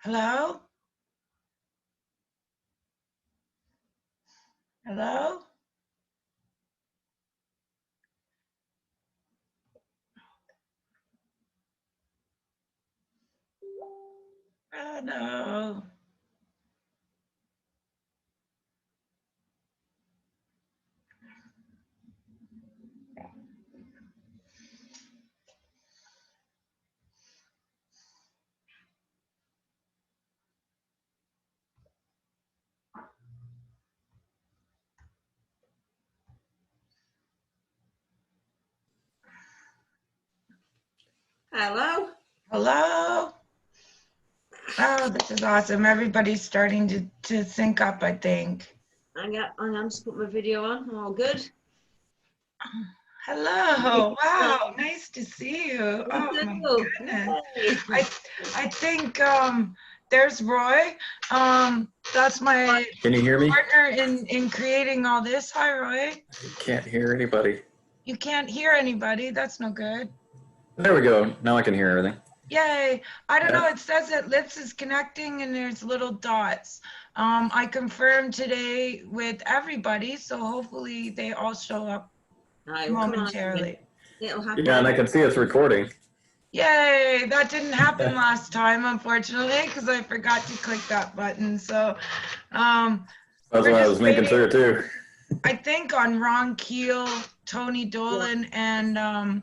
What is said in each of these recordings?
Hello? Hello? Hello? Hello. Hello? Oh, this is awesome. Everybody's starting to sync up, I think. I'm just put my video on. All good. Hello. Wow, nice to see you. Oh my goodness. Hey. I think there's Roy. That's my Can you hear me? partner in creating all this. Hi, Roy. I can't hear anybody. You can't hear anybody. That's no good. There we go. Now I can hear everything. Yay. I don't Yeah. know. It says that Lips is connecting and there's little dots. I confirmed today with everybody, so hopefully they all show up Right, momentarily. It'll happen. Yeah, and I can see it's recording. Yay. That didn't happen last time, unfortunately, because I forgot to click that button. So That's we're what I just was making waiting, sure too. I think, on Ron Keel, Tony Dolan, and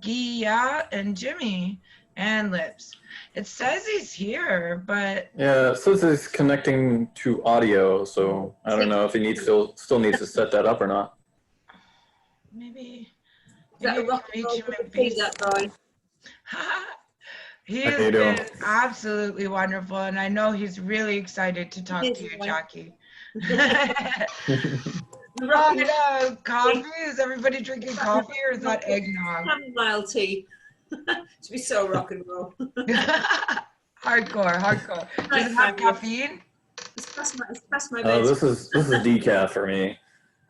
Gia and Jimmy and Lips. It says he's here, but Yeah, it says it's connecting to audio, so I don't know if he needs still needs to set that up or not. maybe Is that a I can rock and reach roll him in feed, face. that boy? He How has you doing? been absolutely wonderful, and I know he's really excited to talk to you, Jackie. Coffee? Is everybody drinking coffee, or is that eggnog? Chamomile tea. To be so rock and roll. Hardcore. Does it have caffeine? It's past my Oh, bed. this is decaf for me.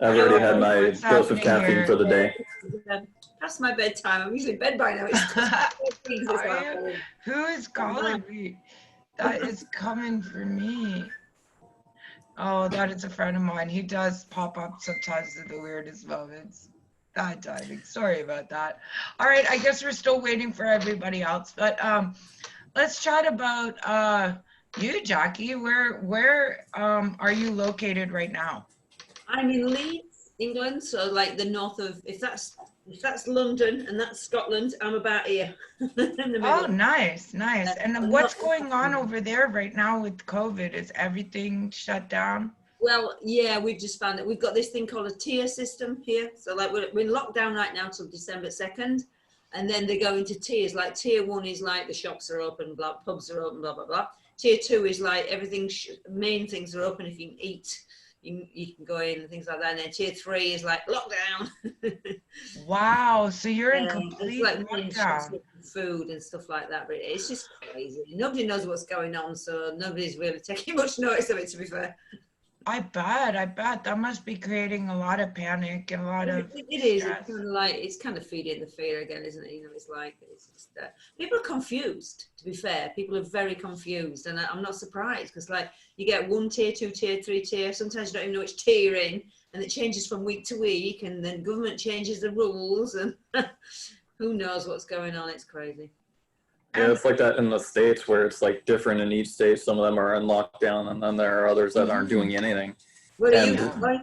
I've already had my What's dose of happening caffeine here? for the day. Past my bedtime. I'm usually in bed by now. It's Are you? Who is calling me? That is coming for me. Oh, that is a friend of mine. He does pop up sometimes at the weirdest moments. Bad timing. Sorry about that. All right, I guess we're still waiting for everybody else. But let's chat about you, Jackie. Where are you located right now? I'm in Leeds, England, so like the north of, if that's London and that's Scotland, I'm about here in the middle. Oh, nice. And I'm what's not- going on over there right now with COVID? Is everything shut down? Well, yeah, we've just found that we've got this thing called a tier system here. So like we're in lockdown right now till December 2nd, and then they go into tiers. Like tier 1 is like the shops are open, blah, pubs are open, blah blah blah. Tier 2 is like everything, main things are open. If you can eat, you can go in and things like that. And then tier 3 is like lockdown. Wow, so you're in It's complete like lockdown. food and stuff like that, but it's just crazy. Nobody knows what's going on, so nobody's really taking much notice of it, to be fair. I bet that must be creating a lot of panic and a lot of It is. stress. It's kind of feeding the fear again, isn't it? You know, it's just people are confused. To be fair, people are very confused, and I'm not surprised because like you get 1 tier, 2 tier, 3 tier. Sometimes you don't even know which tier you're in, and it changes from week to week, and then government changes the rules, and who knows what's going on? It's crazy. Yeah, it's like that in the States where it's like different in each state. Some of them are in lockdown, and then there are others that aren't doing anything. Where are you? And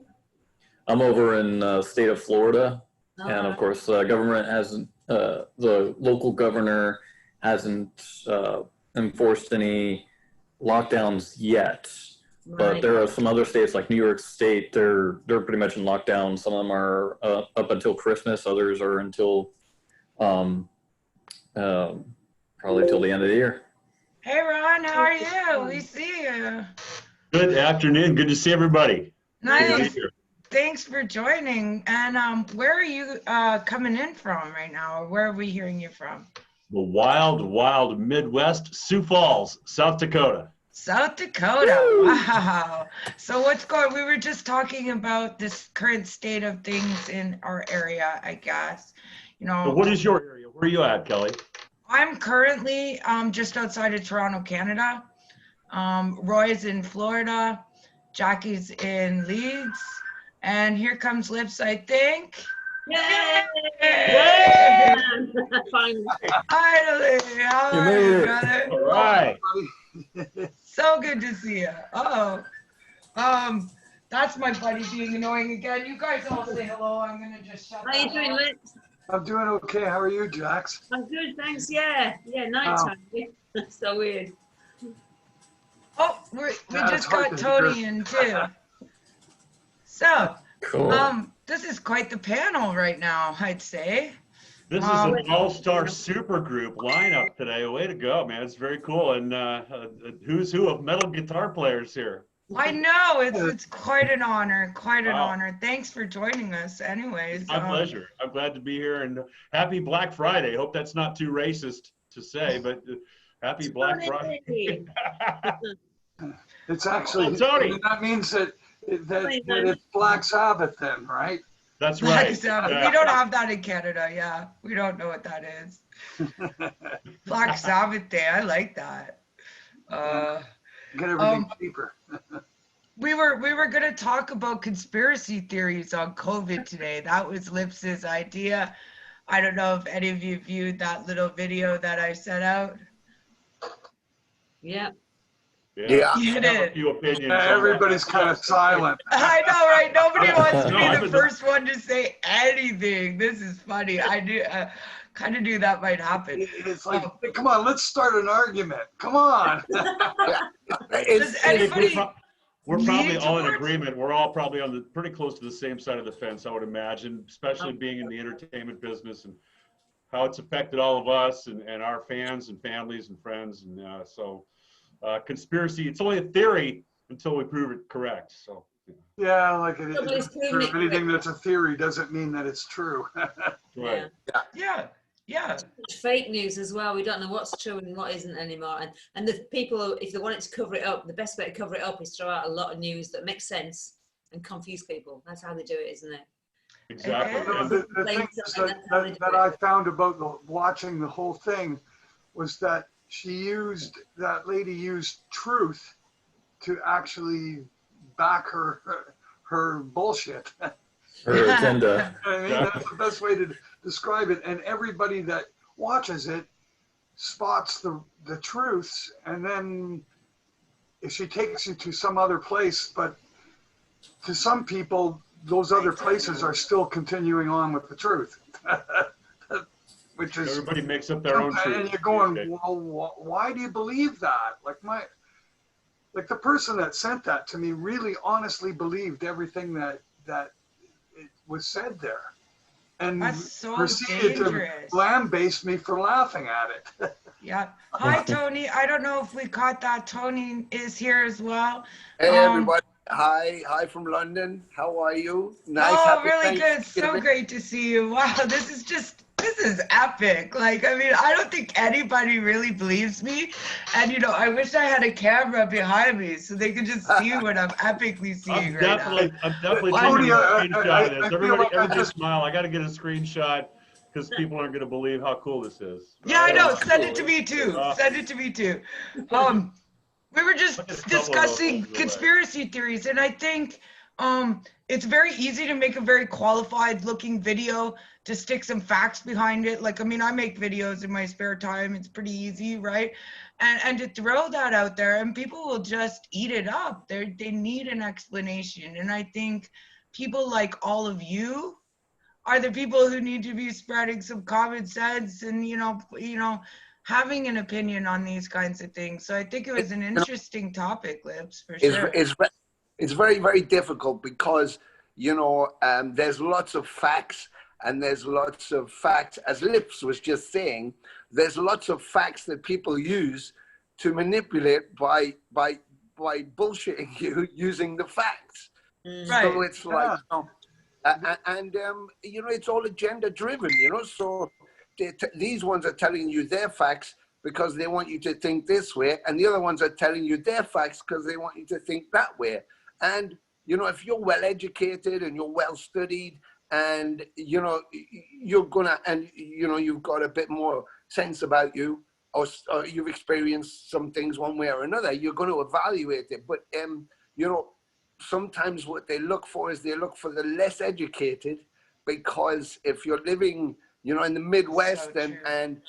I'm over in the state of Florida, and of course, government hasn't. The local governor hasn't enforced any lockdowns yet, but there are some other states like New York State. They're pretty much in lockdown. Some of them are up until Christmas. Others are until probably till the end of the year. Hey Ron, how are you? We see you. Good afternoon. Good to see everybody. Nice. Thanks for joining. And where are you coming in from right now? Or where are we hearing you from? The wild Midwest, Sioux Falls, South Dakota. South Dakota. Woo! Wow. So what's going? We were just talking about this current state of things in our area, I guess. You know. So what is your area? Where are you at, Kelly? I'm currently just outside of Toronto, Canada. Roy's in Florida. Jackie's in Leeds. And here comes Lips, I think. Yay! Yay! Finally. Finally, how You are made you, it. brother? All right. So good to see you. Uh oh. That's my buddy being annoying again. You guys all say hello. I'm gonna just shut How that you doing, off. Liz? I'm doing okay. How are you, Jax? I'm good, thanks. Yeah, nighttime. That's so weird. Oh, we Yeah, it's just hard got to Tony hear. in too. So, Cool. this is quite the panel right now, I'd say. This is an all-star super group lineup today. Way to go, man. It's very cool. And who's who of metal guitar players here? I know it's quite an honor, quite an Wow. honor. Thanks for joining us. Anyways, My pleasure. I'm glad to be here, and happy Black Friday. Hope that's not too racist to say, but happy Black Friday. It's actually, Oh, Tony. that means that it's Black Sabbath then, right? That's Black right. Sabbath. Yeah. We don't have that in Canada. Yeah, we don't know what that is. Black Sabbath Day. I like that. Get everything cheaper. We were gonna talk about conspiracy theories on COVID today. That was Lips's idea. I don't know if any of you viewed that little video that I sent out. Yeah. Yeah. You I have a did. few opinions. Yeah, on everybody's that. kind of silent. I know, right? Nobody wants to No, be I've the been- first one to say anything. This is funny. I do kind of knew that might happen. It's like, come on, let's start an argument. Come on. Does anybody? We're probably lean all in towards- agreement. We're all probably on the pretty close to the same side of the fence, I would imagine, especially being in the entertainment business and how it's affected all of us and our fans and families and friends. And so conspiracy, it's only a theory until we prove it correct. So Yeah, like Nobody's proving it anything that's a theory doesn't mean that it's true. right. Yeah. Fake news as well. We don't know what's true and what isn't anymore. And the people, if they wanted to cover it up, the best way to cover it up is throw out a lot of news that makes sense and confuse people. That's how they do it, isn't it? Exactly. Okay. The things that I found about watching the whole thing was that that lady used truth to actually back her bullshit. Her agenda. I mean, that's the best way to describe it. And everybody that watches it spots the truths, and then if she takes you to some other place, but to some people, those other places are still continuing on with the truth. Which is, Everybody makes up their own truth. and you're going, Okay. well, why do you believe that? Like the person that sent that to me really honestly believed everything that it was said there, and That's so proceeded dangerous. to lambaste me for laughing at it. Yeah. Hi, Tony. I don't know if we caught that. Tony is here as well. Hey everybody, hi from London. How are you? Nice. Oh, happy really good. So Thanksgiving. great to see you. Wow, this is epic. Like, I mean, I don't think anybody really believes me. And, I wish I had a camera behind me so they could just see what I'm epically seeing right now. I'm definitely Well, taking a Tony, screenshot of this. I feel Everybody, like I everybody just- smile. I got to get a screenshot because people aren't going to believe how cool this is. Yeah, I know. Send it to me too. Send it to me too. We were just Look at a couple of discussing those. conspiracy theories, and I think it's very easy to make a very qualified looking video to stick some facts behind it. Like, I mean, I make videos in my spare time. It's pretty easy, right? And to throw that out there, and people will just eat it up. They need an explanation, and I think people like all of you are the people who need to be spreading some common sense and having an opinion on these kinds of things. So I think it was an interesting topic, Lips, for sure. It's very, very difficult because, there's lots of facts, and there's lots of facts, as Lips was just saying, there's lots of facts that people use to manipulate by bullshitting you using the facts. Right. So it's like, it's all agenda driven, so these ones are telling you their facts because they want you to think this way, and the other ones are telling you their facts because they want you to think that way. And if you're well educated and you're well studied and you're gonna, and you've got a bit more sense about you, or you've experienced some things one way or another, you're going to evaluate it. But, you know, sometimes what they look for is they look for the less educated, because if you're living, you know, in the Midwest and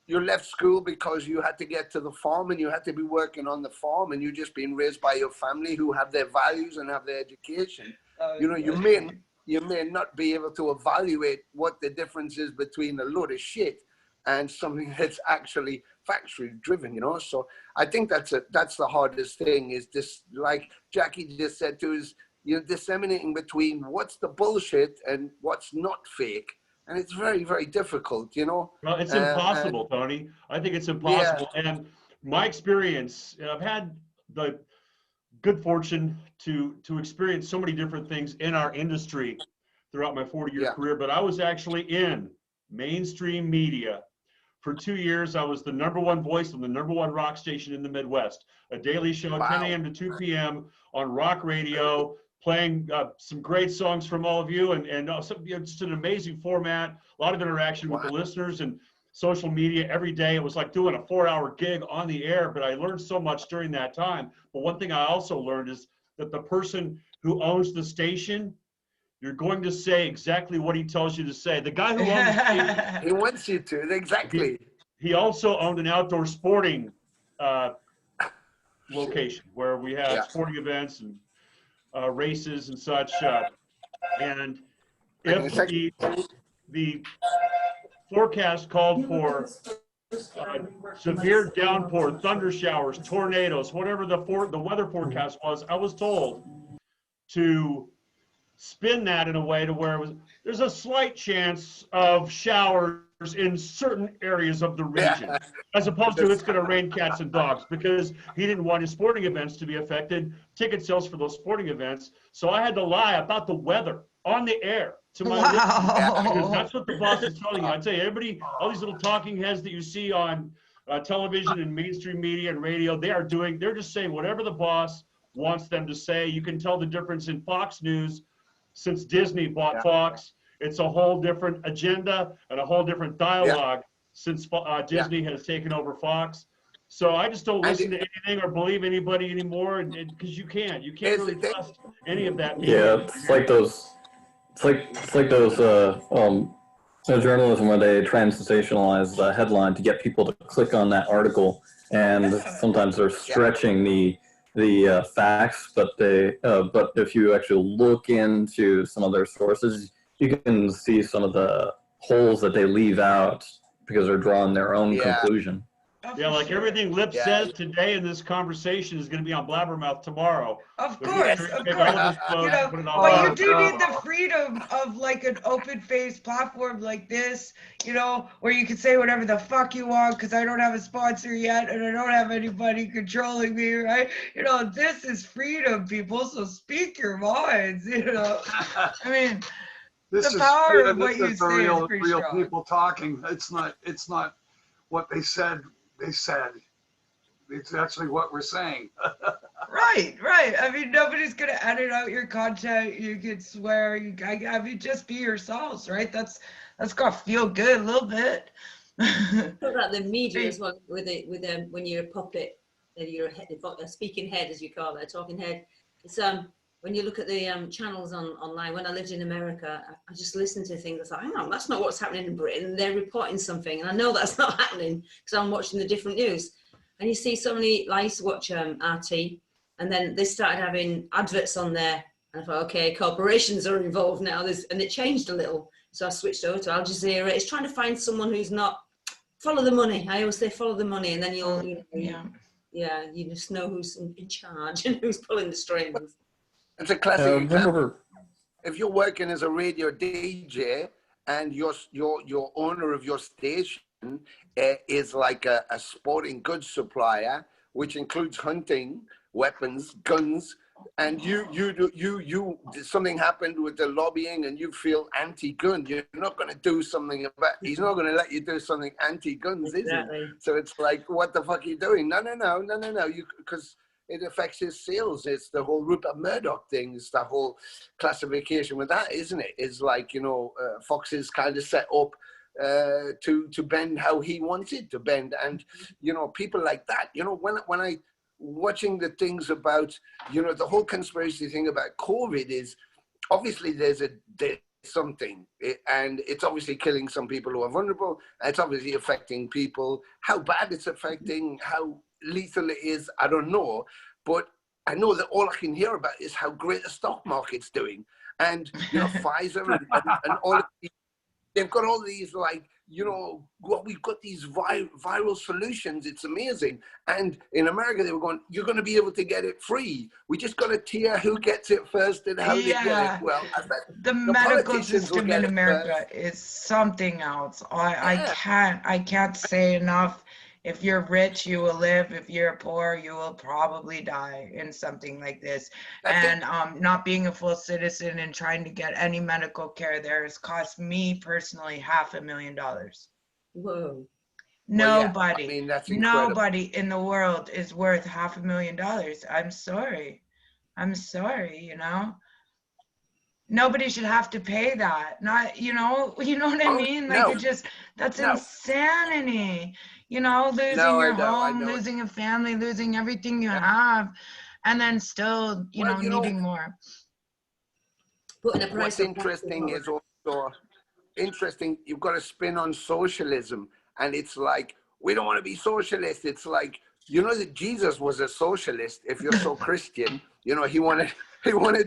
you left school because you had to get to the farm and you had to be working on the farm and you've just been raised by your family who have their values and have their education, you know, you may not be able to evaluate what the difference is between a load of shit and something that's actually factually driven, you know. So I think that's the hardest thing, is this, like Jackie just said too, is, you know, disseminating between what's the bullshit and what's not fake. And it's very, very difficult, you know. Well, it's impossible, Tony. I think it's impossible. Yeah. And my experience, I've had the good fortune to experience so many different things in our industry throughout my 40-year career, but I was actually in mainstream media. For 2 years, I was the #1 voice on the #1 rock station in the Midwest, a daily show, 10 a.m. to 2 p.m. on rock radio, playing some great songs from all of you, and it's an amazing format, a lot of interaction with the listeners and social media every day. It was like doing a 4-hour gig on the air, but I learned so much during that time. But one thing I also learned is that the person who owns the station, you're going to say exactly what he tells you to say. The guy who owns the station, he wants you to, exactly. He also owned an outdoor sporting location where we have sporting events and races and such. And if the forecast called for severe downpour, thunder showers, tornadoes, whatever the weather forecast was, I was told to spin that in a way to where there's a slight chance of showers in certain areas of the region, as opposed to it's going to rain cats and dogs, because he didn't want his sporting events to be affected, ticket sales for those sporting events. So I had to lie about the weather on the air to my listeners, because that's what the boss is telling you. I tell you, everybody, all these little talking heads that you see on television and mainstream media and radio, they're just saying whatever the boss wants them to say. You can tell the difference in Fox News since Disney bought Fox. It's a whole different agenda and a whole different dialogue since Disney has taken over Fox. So I just don't listen to anything or believe anybody anymore, because you can't really trust any of that. Yeah, it's like those journalism where they try and sensationalize the headline to get people to click on that article, and sometimes they're stretching the facts, but if you actually look into some of their sources, you can see some of the holes that they leave out because they're drawing their own conclusion. Yeah, like everything Lip says today in this conversation is going to be on Blabbermouth tomorrow. Of course. You know, but you do need the freedom of like an open-faced platform like this, you know, where you can say whatever the fuck you want, because I don't have a sponsor yet and I don't have anybody controlling me, right? You know, this is freedom, people. So speak your minds, you know. I mean, this the power of what you is say real, is pretty real strong. people talking. It's not what they said. They said it's actually what we're saying. Right. I mean, nobody's gonna edit out your content. You can swear. I mean, just be yourselves, right? That's gotta feel good a little bit. Talk about the media as well, with when you're a puppet, and you're a speaking head, as you call it, a talking head. It's when you look at the channels online. When I lived in America, I just listened to things. I thought, hang on, that's not what's happening in Britain. They're reporting something, and I know that's not happening because I'm watching the different news. And you see so many. I used to watch RT, and then they started having adverts on there, and I thought, okay, corporations are involved now. And it changed a little, so I switched over to Al Jazeera. It's trying to find someone who's not follow the money. I always say follow the money, and then you just know who's in charge and who's pulling the strings. It's a classic example. If you're working as a radio DJ and your owner of your station is like a sporting goods supplier, which includes hunting, weapons, guns, and something happened with the lobbying and you feel anti-gun, you're not going to do something about. He's not going to let you do something anti-guns, is he? So it's like, what the fuck are you doing? No. Because it affects his sales. It's the whole Rupert Murdoch thing. It's the whole classification with that, isn't it? It's like, Fox is kind of set up to bend how he wants it to bend. And you know, people like that, you know, when I watching the things about, you know, the whole conspiracy thing about COVID is obviously there's something, and it's obviously killing some people who are vulnerable. It's obviously affecting people. How bad it's affecting, how lethal it is, I don't know. But I know that all I can hear about is how great the stock market's doing. And, you know, Pfizer and all of these, they've got all these, like, you know, we've got these viral solutions. It's amazing. And in America, they were going, you're going to be able to get it free. We just got to tier who gets it first and how they get it. Well, I bet the medical system in America is something else. I can't say enough. If you're rich, you will live. If you're poor, you will probably die in something like this. And not being a full citizen and trying to get any medical care there has cost me personally $500,000. Whoa. Nobody, well, yeah. I mean, that's incredible. Nobody in the world is worth $500,000. I'm sorry, you know. Nobody should have to pay that. Not, you know what I mean? Like, no. That's insanity. You know, losing your home, losing a family, losing everything you have, and then still, you know, needing more. What's interesting is also interesting. You've got a spin on socialism, and it's like, we don't want to be socialist. It's like, you know that Jesus was a socialist. If you're so Christian, you know, he wanted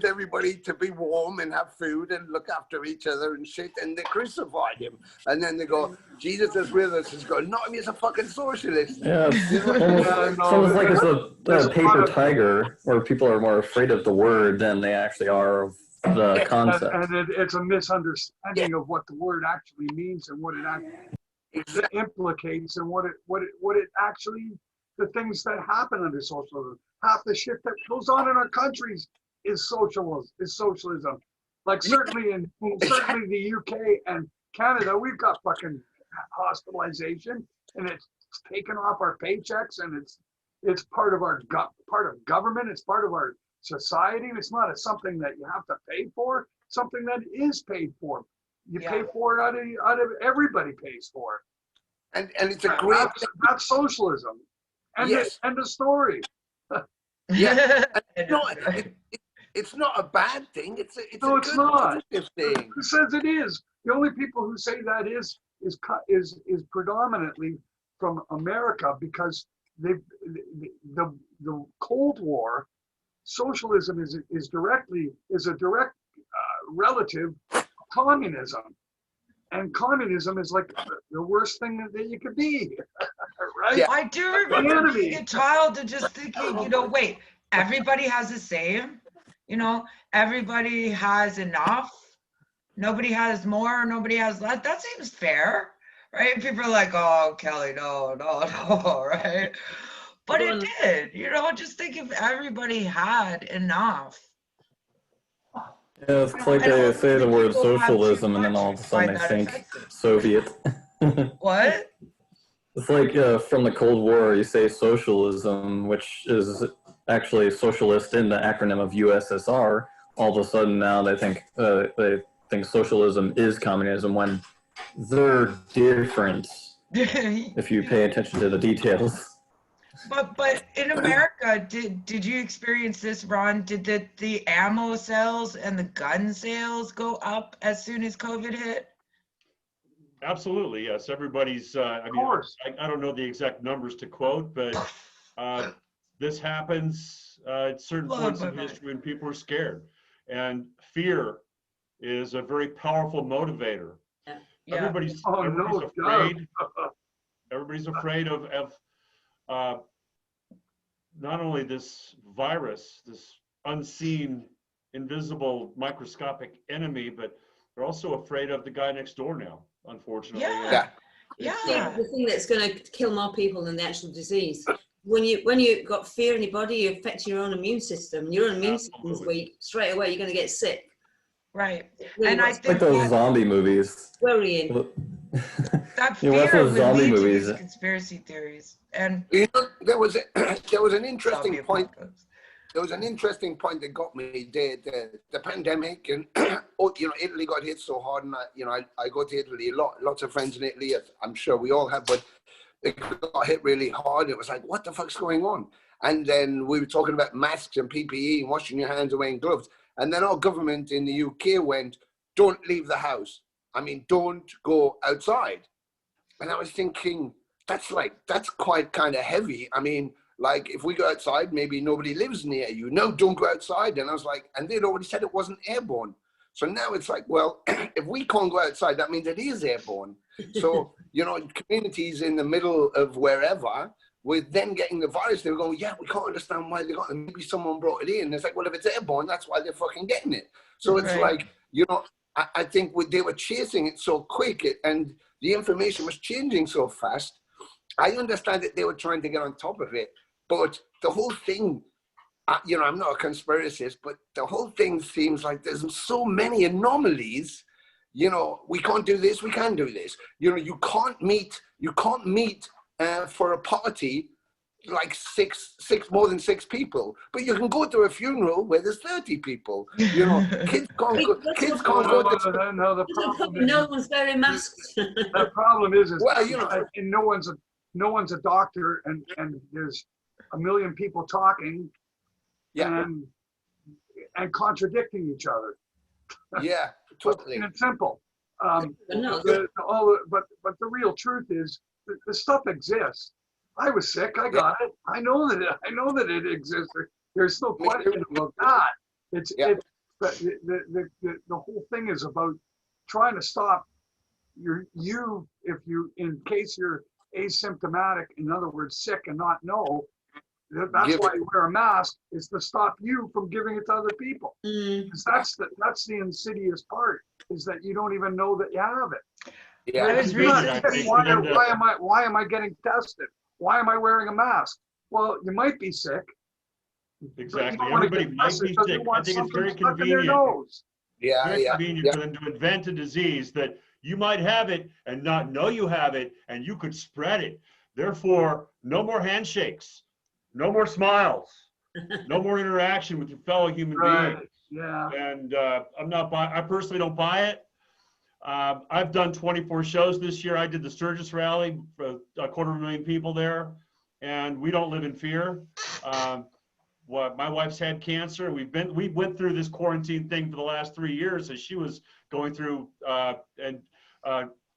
everybody to be warm and have food and look after each other and shit, and they crucified him. And then they go, Jesus is with us. He's going, no, he's a fucking socialist. Yeah, it's almost like it's a paper tiger, where people are more afraid of the word than they actually are of the concept. And it's a misunderstanding of what the word actually means and what it actually implicates and what it actually, the things that happen under socialism. Half the shit that goes on in our countries is socialism. Like certainly in the UK and Canada, we've got fucking hospitalization, and it's taken off our paychecks, and it's part of our part of government. It's part of our society. It's not something that you have to pay for. Something that is paid for. You pay for it out of everybody pays for it. And it's a great. That's socialism. And yes. End of story. Yeah. It's not a bad thing. It's a good positive thing. Who says it is? The only people who say that is predominantly from America, because the Cold War, socialism is a direct relative of communism, and communism is like the worst thing that you could be. Right? Yeah. I do remember being a child and just thinking, you know, wait, everybody has the same. You know, everybody has enough. Nobody has more, nobody has less. That seems fair, right? People are like, oh, Kelly, no, right? But it did, you know, just think if everybody had enough. Yeah, it's like they say the word socialism and then all of a sudden they think Soviet. What? It's like from the Cold War, you say socialism, which is actually socialist in the acronym of USSR. All of a sudden now they think socialism is communism, when they're different if you pay attention to the details. But in America, did you experience this, Ron? Did the ammo sales and the gun sales go up as soon as COVID hit? Absolutely, yes. Everybody's, I don't know the exact numbers to quote, but this happens at certain points in history when people are scared. And fear is a very powerful motivator. Yeah. Everybody's afraid. Everybody's afraid of not only this virus, this unseen, invisible, microscopic enemy, but they're also afraid of the guy next door now, unfortunately. Yeah. The thing that's going to kill more people than the actual disease. When you got fear in your body, you affect your own immune system. Your own immune system is weak. Straight away, you're going to get sick. Right. Really, and I think like those zombie movies. Worrying. That fear would lead to these conspiracy theories. And you know, there was an interesting point. there was an interesting point that got me. The pandemic, and Italy got hit so hard, and I go to Italy a lot. Lots of friends in Italy, as I'm sure we all have, but it got hit really hard. It was like, what the fuck's going on? And then we were talking about masks and PPE and washing your hands and wearing gloves. And then our government in the UK went, don't leave the house. I mean, don't go outside. And I was thinking, that's quite kind of heavy. I mean, like, if we go outside, maybe nobody lives near you. No, don't go outside. And I was like, and they'd already said it wasn't airborne. So now it's like, well, if we can't go outside, that means it is airborne. So, communities in the middle of wherever, with them getting the virus, they were going, yeah, we can't understand why they got it. Maybe someone brought it in. It's like, well, if it's airborne, that's why they're fucking getting it. So it's like, I think they were chasing it so quick, and the information was changing so fast. I understand that they were trying to get on top of it, but the whole thing, I'm not a conspiracist, but the whole thing seems like there's so many anomalies. We can't do this, we can do this. You can't meet for a party like more than six people, but you can go to a funeral where there's 30 people. Kids can't go to. No one's wearing masks. The problem is well, and no one's a doctor, and there's a million people talking, and contradicting each other. Yeah, totally. And it's simple. But the real truth is the stuff exists. I was sick. I got it. I know that it exists. There's no question about that. But the whole thing is about trying to stop in case you're asymptomatic, in other words, sick and not know. That's why you wear a mask, is to stop you from giving it to other people. Because that's the insidious part, is that you don't even know that you have it. Yeah. I was why am I getting tested? Why am I wearing a mask? Well, you might be sick. Exactly. Everybody might be sick. I think it's very convenient. Very convenient for them to invent a disease that you might have it and not know you have it, and you could spread it. Therefore, no more handshakes, no more smiles, no more interaction with your fellow human beings. Yeah. And I personally don't buy it. I've done 24 shows this year. I did the Sturgis rally for 250,000 people there, and we don't live in fear. My wife's had cancer. We went through this quarantine thing for the last 3 years as she was going through. And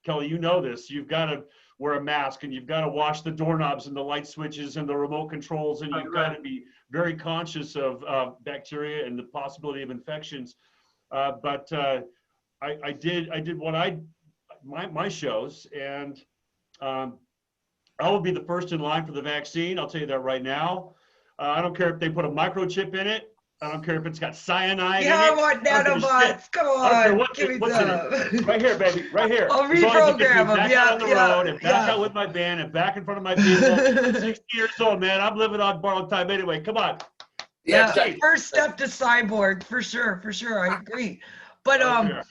Kelly, you know this. You've got to wear a mask, and you've got to wash the doorknobs and the light switches and the remote controls, and you've got to be very conscious of bacteria and the possibility of infections. But I did my shows, and I will be the first in line for the vaccine. I'll tell you that right now. I don't care if they put a microchip in it. I don't care if it's got cyanide in it. I want nanobots. Come on. Give me what's in it. Right here, baby. Right here. I'll reprogram them. Back out on the road and back out with my band and back in front of my people. I'm 60 years old, man. I'm living on borrowed time anyway. Come on. Yeah. First step to cyborg, for sure. For sure. I agree. But I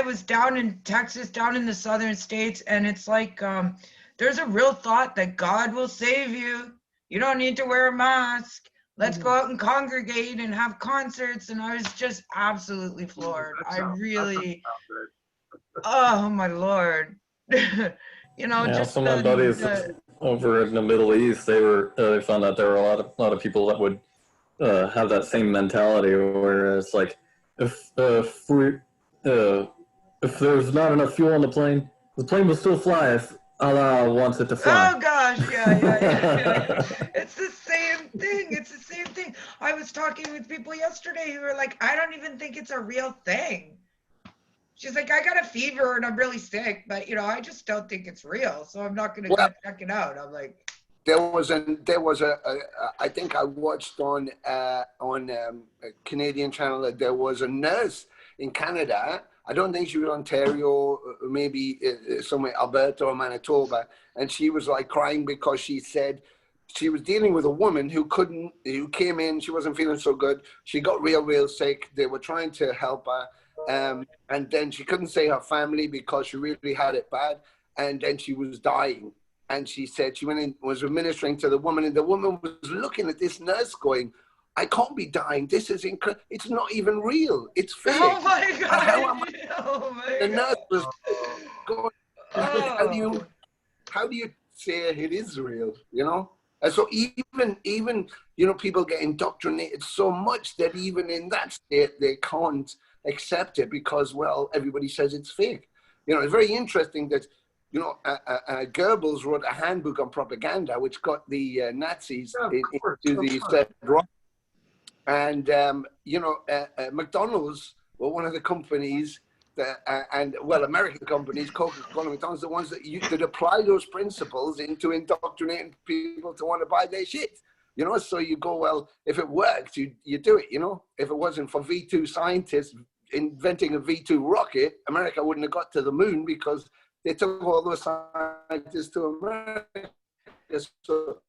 was down in Texas, down in the southern states, and it's like there's a real thought that God will save you. You don't need to wear a mask. Let's go out and congregate and have concerts. And I was just absolutely floored. Oh my Lord. Just some of my buddies over in the Middle East, they found out there were a lot of people that would have that same mentality, where it's like, if there's not enough fuel on the plane will still fly if Allah wants it to fly. Oh gosh, yeah. It's the same thing. It's the same thing. I was talking with people yesterday who were like, I don't even think it's a real thing. She's like, I got a fever and I'm really sick, but I just don't think it's real, so I'm not going to go check it out. I'm like, there was I think I watched on a Canadian channel that there was a nurse in Canada. I don't think she was Ontario, maybe somewhere Alberta or Manitoba, and she was like crying because she said she was dealing with a woman who came in, she wasn't feeling so good. She got real sick. They were trying to help her, and then she couldn't say her family because she really had it bad, and then she was dying. and she said she went in, was administering to the woman, and the woman was looking at this nurse going, I can't be dying. This is incredible. It's not even real. It's fake. Oh my God. How am I? Oh my The God. nurse was going, how do Oh. you say it is real, you know? And so even, you know, people get indoctrinated so much that even in that state, they can't accept it because, well, everybody says it's fake. You know, it's very interesting that, you know, Goebbels wrote a handbook on propaganda, which got the Nazis into the Rockn. And, you know, McDonald's were one of the companies that, and, well, American companies, Coca-Cola, McDonald's, the ones that apply those principles into indoctrinating people to want to buy their shit. You know, so you go, well, if it worked, you do it, you know? If it wasn't for V2 scientists inventing a V2 rocket, America wouldn't have got to the moon because they took all those scientists to America. So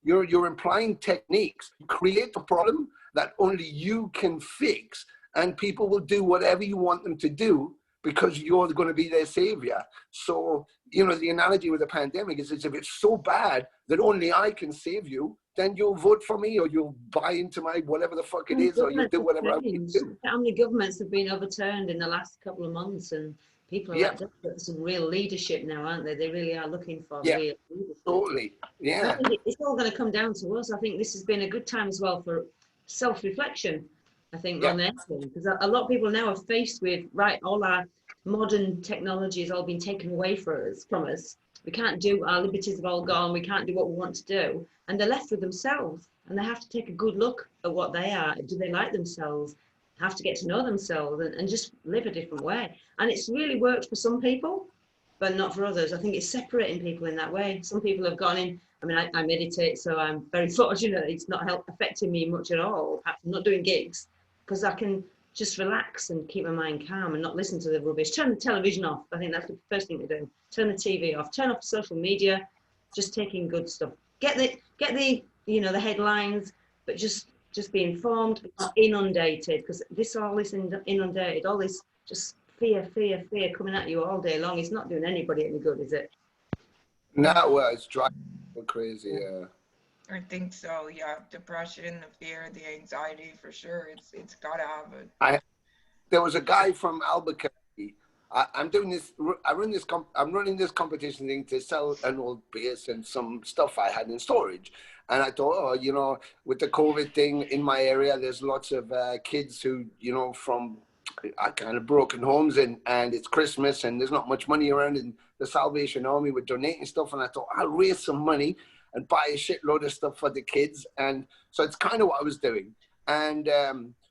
you're implying techniques, create a problem that only you can fix, and people will do whatever you want them to do because you're going to be their savior. So, you know, the analogy with the pandemic is if it's so bad that only I can save you, then you'll vote for me or you'll buy into my whatever the fuck it is, or you'll do whatever I want to do. How many governments have been overturned in the last couple of months, and people are like desperate for some real leadership now, aren't they? They really are looking for real leadership. Totally. Yeah. I think it's all going to come down to us. I think this has been a good time as well for self-reflection, I think, on everything, because a lot of people now are faced with, right, all our modern technology has all been taken away from us. We can't do, our liberties have all gone, we can't do what we want to do, and they're left with themselves, and they have to take a good look at what they are. Do they like themselves? Have to get to know themselves and just live a different way. And it's really worked for some people, but not for others. I think it's separating people in that way. Some people have gone in, I mean, I meditate, so I'm very fortunate it's not affecting me much at all. I'm not doing gigs because I can just relax and keep my mind calm and not listen to the rubbish. Turn the television off. I think that's the first thing to do. Turn the TV off. Turn off social media. Just taking good stuff. Get the you know, the headlines, but just be informed, not inundated, because this inundated, all this just fear coming at you all day long. It's not doing anybody any good, is it? No, well, it's driving people crazy. Yeah. I think so. Yeah, depression, the fear, the anxiety, for sure. It's gotta have it. There was a guy from Albuquerque. I'm running this competition thing to sell an old bass and some stuff I had in storage. And I thought, oh, you know, with the COVID thing in my area, there's lots of kids who, you know, from kind of broken homes, and it's Christmas and there's not much money around, and the Salvation Army were donating stuff. And I thought, I'll raise some money and buy a shitload of stuff for the kids. And so it's kind of what I was doing. And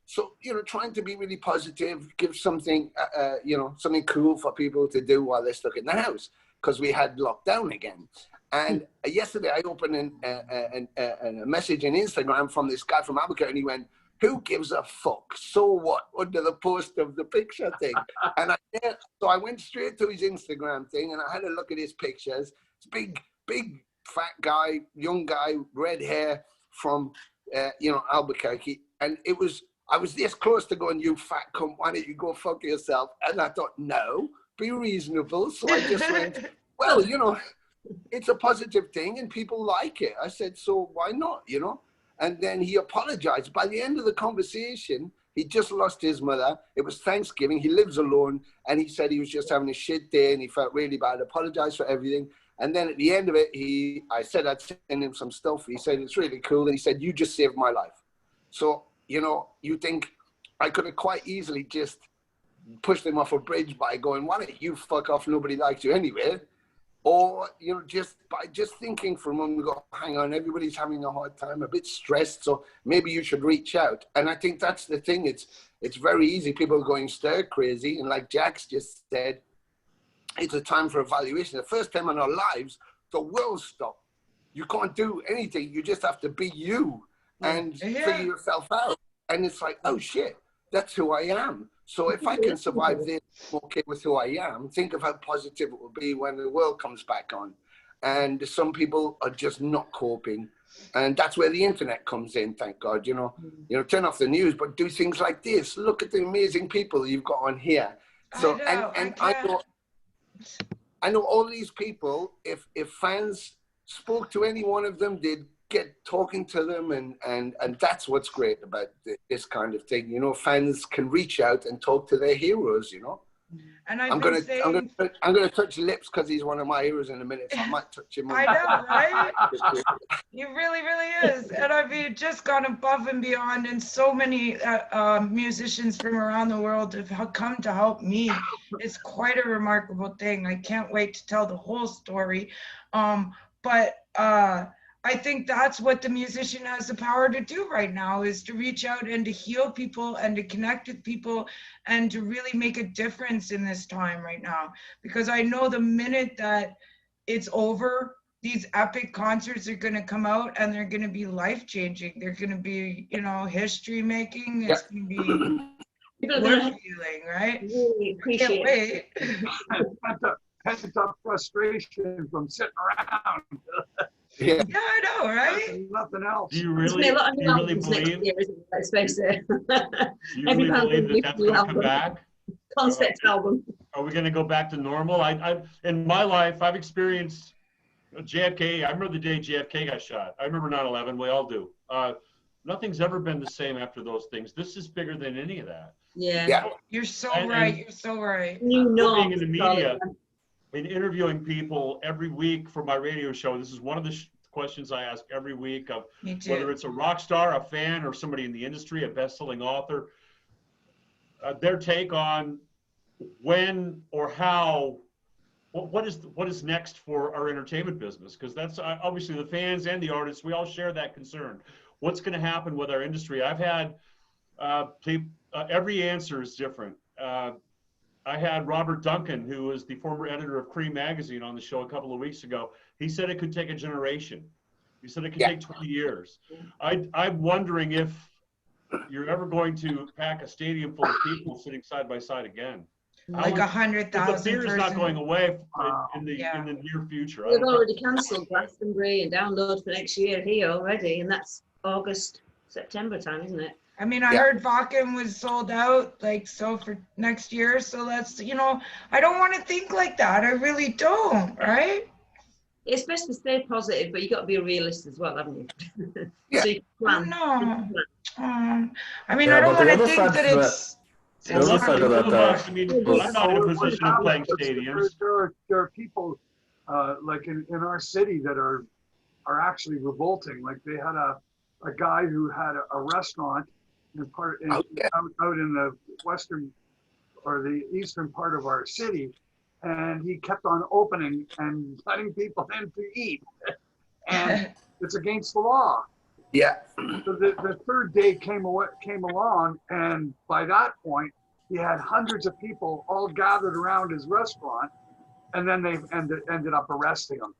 so, you know, trying to be really positive, give something, you know, something cool for people to do while they're stuck in the house, because we had lockdown again. And yesterday I opened a message on Instagram from this guy from Albuquerque, and he went, who gives a fuck? So what? Under the post of the picture thing. And so I went straight to his Instagram thing, and I had a look at his pictures. It's big, fat guy, young guy, red hair from, you know, Albuquerque. And I was this close to going, you fat cunt, why don't you go fuck yourself? And I thought, no, be reasonable. So I just went, well, you know, it's a positive thing and people like it. I said, so why not, you know? And then he apologized. By the end of the conversation, he just lost his mother. It was Thanksgiving. He lives alone. And he said he was just having a shit day and he felt really bad. Apologized for everything. And then at the end of it, I said I'd send him some stuff. He said, it's really cool. And he said, you just saved my life. So, you know, you think I could have quite easily just pushed him off a bridge by going, why don't you fuck off? Nobody likes you anyway. Or, you know, just by just thinking for a moment, go, hang on, everybody's having a hard time, a bit stressed, so maybe you should reach out. And I think that's the thing. It's very easy. People are going stir crazy. And like Jax just said, it's a time for evaluation. The first time in our lives, the world stopped. You can't do anything. You just have to be you and figure yourself out. And it's like, oh shit, that's who I am. So if I can survive this, okay, with who I am, think of how positive it will be when the world comes back on. And some people are just not coping. And that's where the internet comes in, thank God, you know, turn off the news, but do things like this. Look at the amazing people you've got on here. So, I I know all these people, if fans spoke to any one of them, they'd get talking to them, and that's what's great about this kind of thing. You know, fans can reach out and talk to their heroes, you know. And I'm gonna touch lips because he's one of my heroes in a minute, so I might touch him. I know, right? He really, really is. And I mean, just gone above and beyond, and so many musicians from around the world have come to help me. It's quite a remarkable thing. I can't wait to tell the whole story. But I think that's what the musician has the power to do right now, is to reach out and to heal people and to connect with people and to really make a difference in this time right now. Because I know the minute that it's over, these epic concerts are going to come out and they're going to be life-changing. They're going to be, you know, history making. It's going to be worth feeling, right? Really appreciate it. Pent-up frustration from sitting around. Yeah. Yeah, I know, right? Nothing else. Do you really believe? Let's face it. Do you really believe that that's going to come back? Concept album. Are we going to go back to normal? I in my life, I've experienced JFK. I remember the day JFK got shot. I remember 9/11. We all do. Nothing's ever been the same after those things. This is bigger than any of that. Yeah. You're so right. You're so right. You know, being in the media, in interviewing people every week for my radio show, this is one of the questions I ask every week of whether it's a rock star, a fan, or somebody in the industry, a best-selling author, their take on when or how, what is next for our entertainment business? Because that's obviously the fans and the artists, we all share that concern. What's going to happen with our industry? I've had every answer is different. I had Robert Duncan, who is the former editor of Cream magazine, on the show a couple of weeks ago. He said it could take a generation. He said it could take 20 years. I'm wondering if you're ever going to pack a stadium full of people sitting side by side again. Like 100,000. The fear is not going away in the near future. We've already cancelled Glastonbury and download for next year here already, and that's August, September time, isn't it? I mean, I heard Rockn was sold out, like, so for next year. So that's, you know, I don't want to think like that. I really don't, right? It's best to stay positive, but you got to be a realist as well, haven't you? Yeah. So you plan. No. I mean, I don't want to think that it's. The other side of that, I mean, I'm not in a position of playing stadiums. There are people like in our city that are actually revolting. Like they had a guy who had a restaurant out in the western or the eastern part of our city, and he kept on opening and letting people in to eat, and it's against the law. Yeah. So the third day came along, and by that point, he had hundreds of people all gathered around his restaurant, and then they ended up arresting him.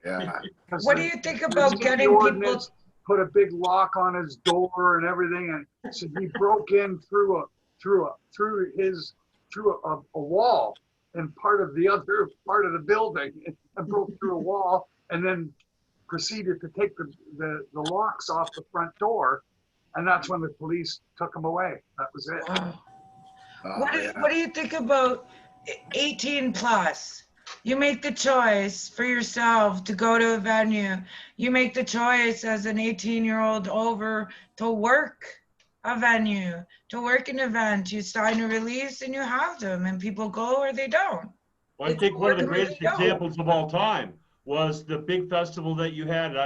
Yeah. What do you think about getting people? Put a big lock on his door and everything, and so he broke in through a wall in part of the other part of the building, and broke through a wall, and then proceeded to take the locks off the front door, and that's when the police took him away. That was it. Wow. What do you think about 18 plus? You make the choice for yourself to go to a venue. You make the choice as an 18-year-old over to work a venue, to work an event. You sign a release and you have them, and people go or they don't. Well, I think one of the greatest examples of all time was the big festival that you had.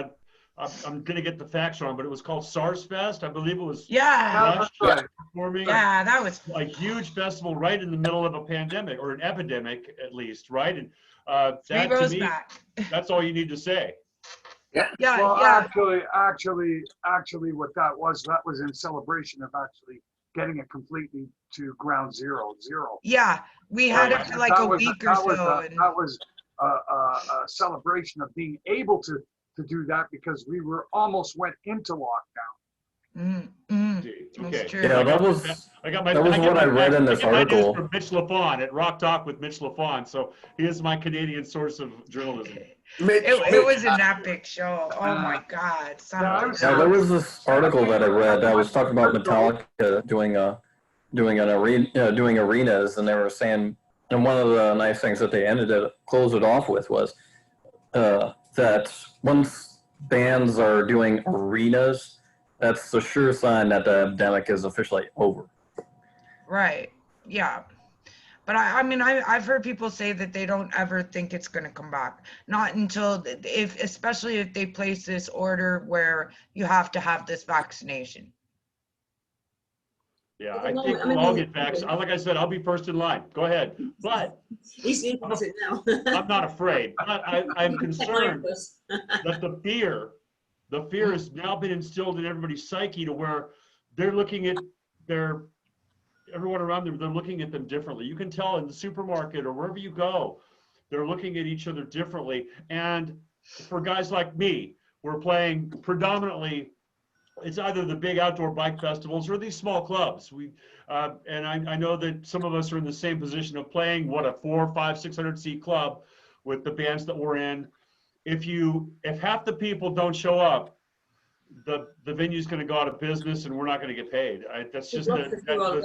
I'm going to get the facts wrong, but it was called SARS Fest. I believe it was. Yeah. Performing. Yeah, that was a huge festival right in the middle of a pandemic, or an epidemic at least, right? And that to me, that's all you need to say. Yeah. Well, actually, what that was in celebration of actually getting it completely to ground zero. Yeah, we had it for like a week or so. That was a celebration of being able to do that, because we almost went into lockdown. Okay. Yeah, that was what I read in this article. From Mitch LaFon at Rock Talk with Mitch LaFon. So he is my Canadian source of journalism. It was an epic show. Oh my God! Yeah, there was this article that I read that was talking about Metallica doing arenas, and they were saying And one of the nice things that they closed it off with was that once bands are doing arenas, that's a sure sign that the epidemic is officially over. Right. Yeah. But I mean, I've heard people say that they don't ever think it's going to come back. Not until, especially if they place this order where you have to have this vaccination. Yeah, I think we'll all get vaccinated. Like I said, I'll be first in line. Go ahead. But I'm not afraid. I'm concerned that the fear has now been instilled in everybody's psyche to where they're looking at everyone around them, they're looking at them differently. You can tell in the supermarket or wherever you go, they're looking at each other differently. And for guys like me, we're playing predominantly, it's either the big outdoor bike festivals or these small clubs. And I know that some of us are in the same position of playing a 400, 500, 600 seat club with the bands that we're in. If half the people don't show up, the venue's going to go out of business and we're not going to get paid. That's just the simple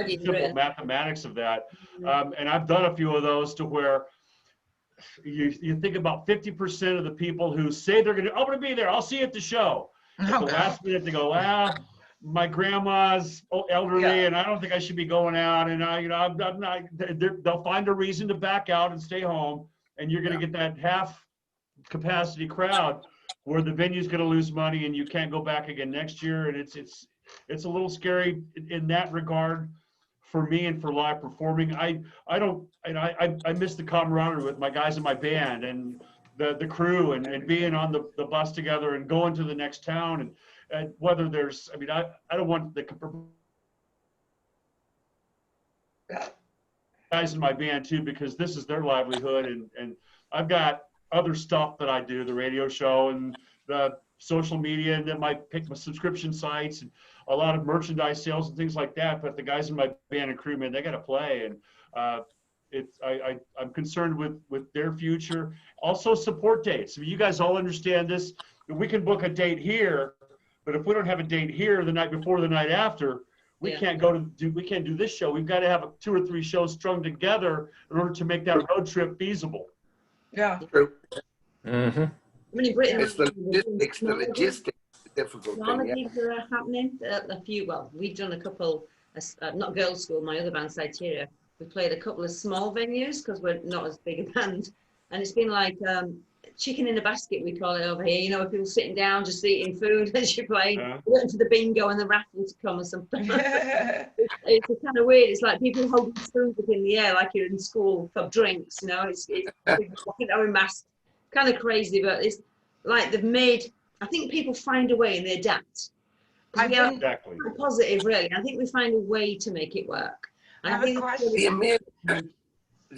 mathematics of that. And I've done a few of those to where you think about 50% of the people who say I'm going to be there, I'll see you at the show. At the last minute they go, my grandma's elderly and I don't think I should be going out. And I'm not, they'll find a reason to back out and stay home. And you're going to get that half capacity crowd where the venue's going to lose money and you can't go back again next year. And it's a little scary in that regard for me and for live performing. I miss the camaraderie with my guys in my band and the crew and being on the bus together and going to the next town and whether there's, I don't want the guys in my band too, because this is their livelihood and I've got other stuff that I do, the radio show and the social media, and then my subscription sites and a lot of merchandise sales and things like that. But the guys in my band and crew, man, they got to play, and I'm concerned with their future. Also, support dates. You guys all understand this. We can book a date here, but if we don't have a date here the night before, the night after, we can't we can't do this show. We've got to have 2 or 3 shows strung together in order to make that road trip feasible. Yeah. True. I mean, in Britain, it's the logistics difficult thing. Yeah. Are happening. A few. Well, we've done a couple. Not Girls' School, my other band, Cyteria. We played a couple of small venues because we're not as big a band, and it's been like chicken in a basket, we call it over here. You know, people sitting down just eating food as you're playing, waiting for the bingo and the raffle to come or something. It's kind of weird. It's like people holding spoons up in the air like you're in school for drinks. You know, it's walking out in masks. Kind of crazy, but it's like they've made. I think people find a way and they adapt. Exactly. Positive, really. I think we find a way to make it work. I have a question.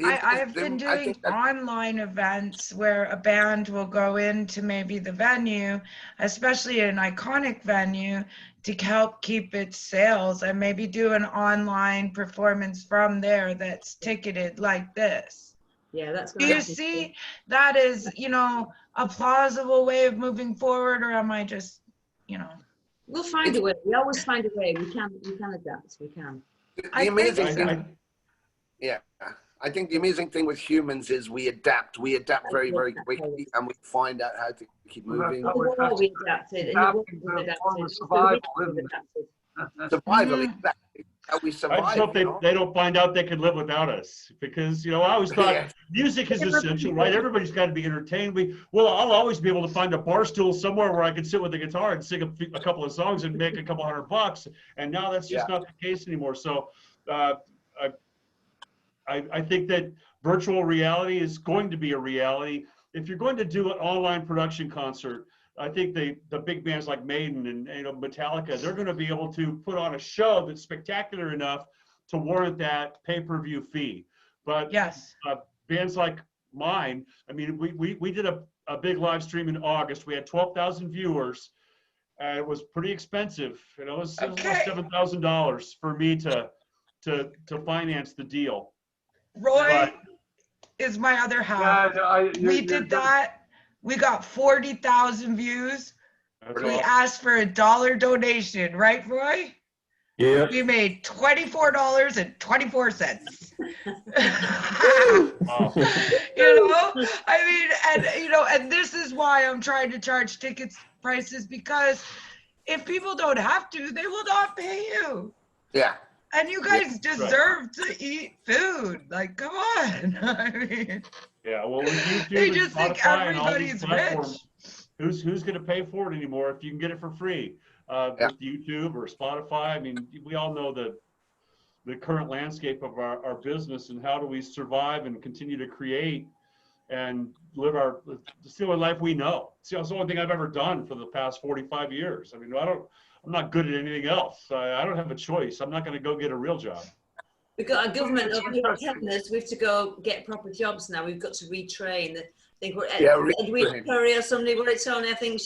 I have been doing online events where a band will go into maybe the venue, especially an iconic venue, to help keep its sales and maybe do an online performance from there that's ticketed like this. Yeah, that's. Do you see that is, a plausible way of moving forward, or am I just, We'll find a way. We always find a way. We can adapt. We can. The amazing thing. Yeah. I think the amazing thing with humans is we adapt. We adapt very, very quickly, and we find out how to keep moving. We adapted. Survival, exactly. How we survive. I just hope they don't find out they can live without us, because I always thought music is essential, right? Everybody's got to be entertained. I'll always be able to find a bar stool somewhere where I can sit with a guitar and sing a couple of songs and make a couple $100. And now that's just not the case anymore. So I think that virtual reality is going to be a reality. If you're going to do an online production concert, I think the big bands like Maiden and Metallica, they're going to be able to put on a show that's spectacular enough to warrant that pay-per-view fee. But bands like mine, I mean, we did a big live stream in August. We had 12,000 viewers. It was pretty expensive. It was $7,000 for me to finance the deal. Roy is my other half. We did that. We got 40,000 views. We asked for $1 donation, right, Roy? Yep. We made $24.24. Wow. You know, I mean, and you know, and this is why I'm trying to charge tickets prices, because if people don't have to, they will not pay you. Yeah. And you guys deserve to eat food. Like, come on. I mean, Yeah, well, with YouTube they and just think Spotify and all these everybody's platforms, rich. who's going to pay for it anymore if you can get it for free Yeah. with YouTube or Spotify? I mean, we all know the current landscape of our business, and how do we survive and continue to create and live the only life we know. It's the only thing I've ever done for the past 45 years. I mean, I'm not good at anything else. I don't have a choice. I'm not going to go get a real job. We've got our government over here telling us we have to go get proper jobs now. We've got to retrain. I think we're Edwina Curry or somebody were it on. I think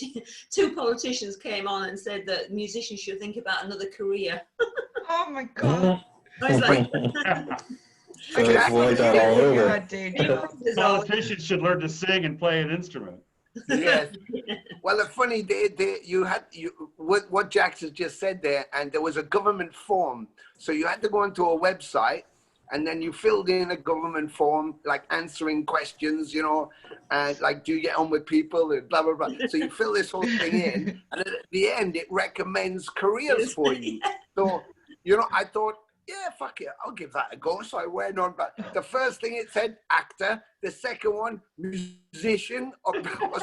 two politicians came on and said that musicians should think about another career. Oh my God. I was like, So it's like that all over. Politicians should learn to sing and play an instrument. Yes. Well, the funny, what Jax has just said there, and there was a government form. So you had to go onto a website, and then you filled in a government form, like answering questions, you know, and like, do you get on with people, and blah, blah, blah. So you fill this whole thing in, and at the end, it recommends careers for you. So, you know, I thought, yeah, fuck it, I'll give that a go. So I went on, but the first thing it said, actor. The second one, musician, or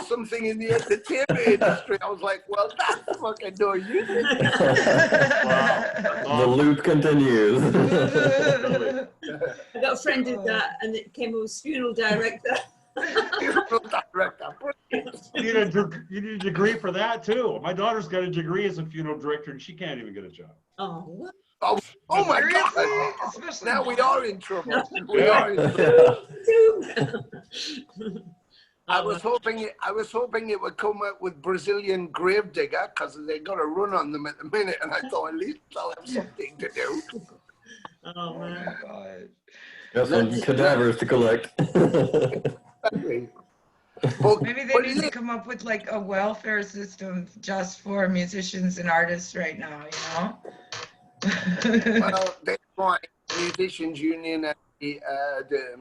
something in the entertainment industry. I was like, well, that's fucking no use. Wow. The loop continues. I got a friend did that, and it came with funeral director. Funeral director. You need a degree for that too. My daughter's got a degree as a funeral director, and she can't even get a job. Oh, what? Oh my God! Now we are in trouble. We are in trouble. I was hoping it would come out with Brazilian Gravedigger, because they got a run on them at the minute, and I thought at least I'll have something to do. Oh man! God. Got some cadavers to collect. Maybe they need to come up with like a welfare system just for musicians and artists right now, you know? Well, that's why Musicians Union, the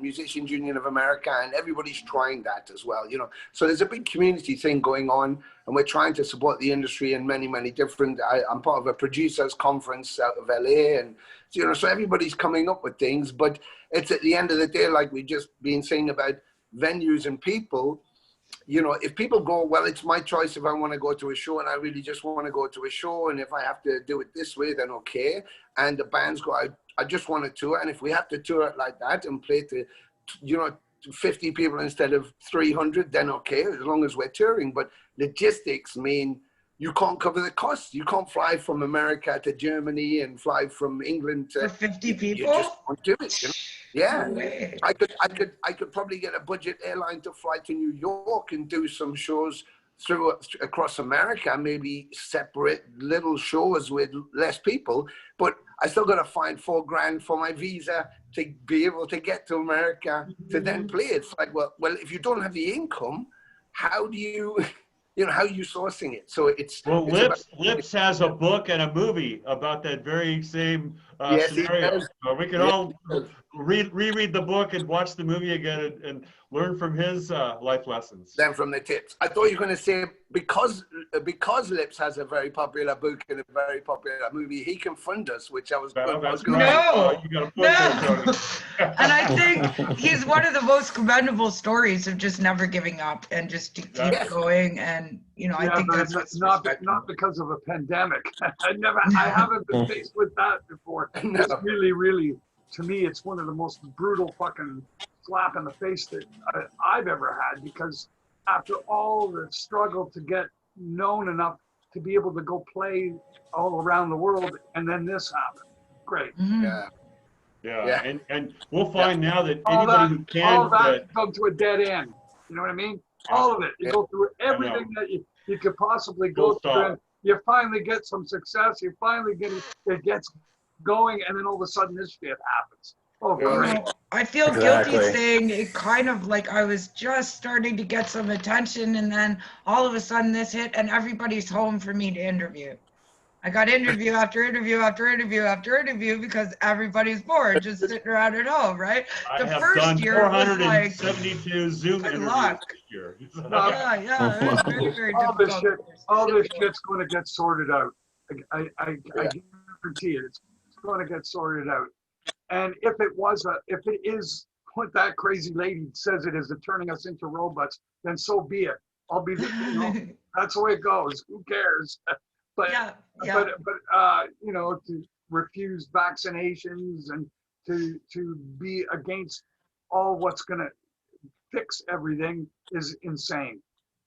Musicians Union of America, and everybody's trying that as well, you know. So there's a big community thing going on, and we're trying to support the industry in many, many different. I'm part of a producers conference out of LA, and you know, so everybody's coming up with things. But it's at the end of the day, like we've just been saying about venues and people. You know, if people go, well, it's my choice if I want to go to a show, and I really just want to go to a show, and if I have to do it this way, then okay. And the bands go, I just want to tour, and if we have to tour it like that and play to, you know, 50 people instead of 300, then okay, as long as we're touring. But logistics mean you can't cover the costs. You can't fly from America to Germany and fly from England to For 50 people? You just can't do it, you know? Yeah, No way. I could probably get a budget airline to fly to New York and do some shows across America, maybe separate little shows with less people, but I still got to find $4,000 for my visa to be able to get to America to then play. It's like, well, if you don't have the income, how do you, you know, how are you sourcing it? So it's Lips has a book and a movie about that very same Yes, scenario. We can all reread the book and watch the movie again and learn from his life lessons. Then from the tips. I thought you were going to say because Lips has a very popular book and a very popular movie, he can fund us, which I was going to. No, you got a point there, Tony. And I think he's one of the most commendable stories of just never giving up and just to keep going. And you know, I think that's what's not because of a pandemic. I haven't been faced with that before. No. It's really, to me, it's one of the most brutal fucking slap in the face that I've ever had, because after all the struggle to get known enough to be able to go play all around the world, and then this happened. Great. Mhm. Yeah. And we'll find now that All anybody that, who can all that come to a dead end. You know what I mean? All of it. You go through everything that you could possibly go through, and you finally get some success. You finally get it gets going, and then all of a sudden this shit happens. Oh, great. I feel guilty saying it, kind of like I was just starting to get some attention, and then all of a sudden this hit, and everybody's home for me to interview. I got interview after interview after interview after interview because everybody's bored just sitting around at home, right? I The have first done year was like, 472 Zoom good interviews luck. this year. Yeah, it was very, very difficult. All this shit's going to get sorted out. I guarantee it. It's going to get sorted out. And if it is what that crazy lady says it is, turning us into robots, then so be it. I'll be, that's the way it goes. Who cares? But you know, to refuse vaccinations and to be against all what's going to fix everything is insane.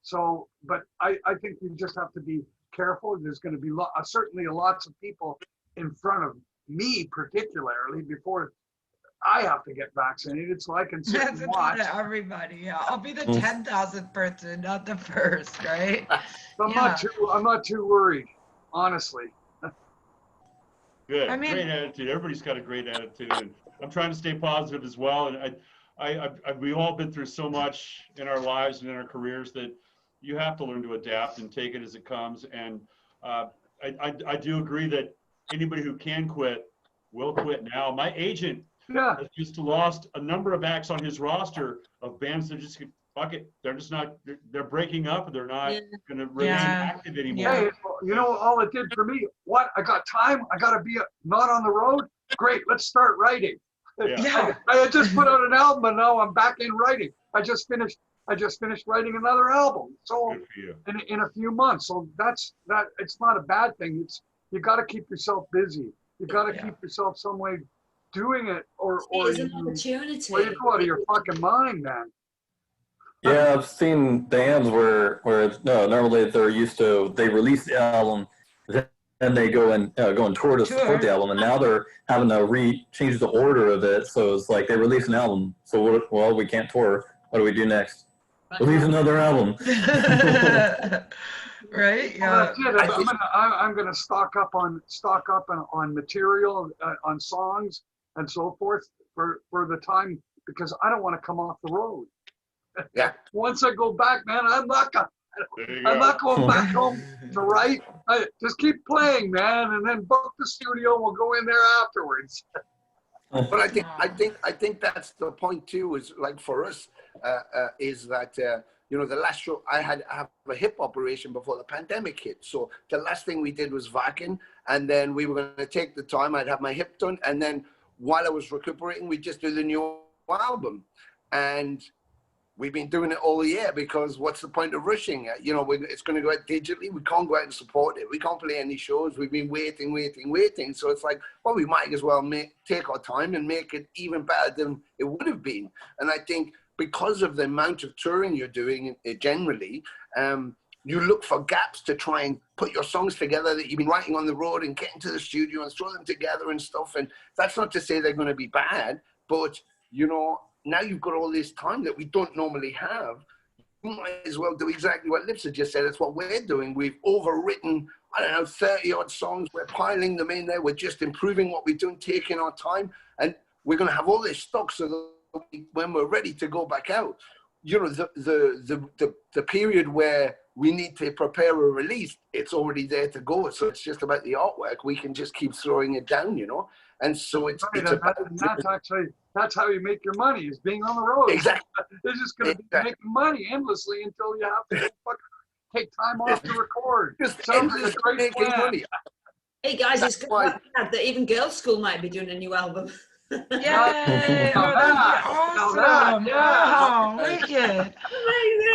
So, but I think we just have to be careful. There's going to be certainly lots of people in front of me, particularly, before I have to get vaccinated, so I can sit and watch. Everybody, yeah. I'll be the 10,000th person, not the first, right? I'm not too worried, honestly. Good. I mean, great attitude. Everybody's got a great attitude. And I'm trying to stay positive as well. And we've all been through so much in our lives and in our careers that you have to learn to adapt and take it as it comes. And I do agree that anybody who can quit will quit now. My agent has just lost a number of acts on his roster of bands that just fuck it. They're just not. They're breaking up. They're not going to remain active anymore. Hey, you know, all it did for me. What? I got time. I got to be not on the road. Great. Let's start writing. I had just put out an album and now I'm back in writing. I just finished writing another album. So in a few months. So that's it's not a bad thing. It's you got to keep yourself busy. You got to keep yourself some way doing it or it's an opportunity. Or you go out of your fucking mind, man. Yeah, I've seen bands where normally they release the album, then they go and tour to support the album, and now they're having to change the order of it. So it's like they release an album, so we can't tour. What do we do next? Release another album. Right? Yeah. Well, I'm gonna stock up on material, on songs and so forth for the time, because I don't want to come off the road. Yeah. Once I go back, man, I'm not going back home to write. Just keep playing, man, and then book the studio. We'll go in there afterwards. But I think that's the point too. Is like for us, is that you know, the last show I have a hip operation before the pandemic hit. So the last thing we did was vacuum, and then we were going to take the time. I'd have my hip done, and then while I was recuperating, we just do the new album, and we've been doing it all year because what's the point of rushing it? You know, it's going to go out digitally. We can't go out and support it. We can't play any shows. We've been waiting. So it's like, well, we might as well take our time and make it even better than it would have been. And I think because of the amount of touring you're doing generally, you look for gaps to try and put your songs together that you've been writing on the road and get into the studio and throw them together and stuff. And that's not to say they're going to be bad, but, you know, now you've got all this time that we don't normally have. You might as well do exactly what Lips had just said. That's what we're doing. We've overwritten, 30 odd songs. We're piling them in there. We're just improving what we're doing, taking our time. And we're going to have all this stock so that when we're ready to go back out, you know, the period where we need to prepare a release, it's already there to go. So it's just about the artwork. We can just keep throwing it down, you know? And so it's about... That's how you make your money, is being on the road. Exactly. They're just going to be making money endlessly until you have to take time off to record. Sounds like a great plan. Money. Hey guys, it's good that even Girls' School might be doing a new album. Yay! Oh, that'd be awesome! Wow, wicked!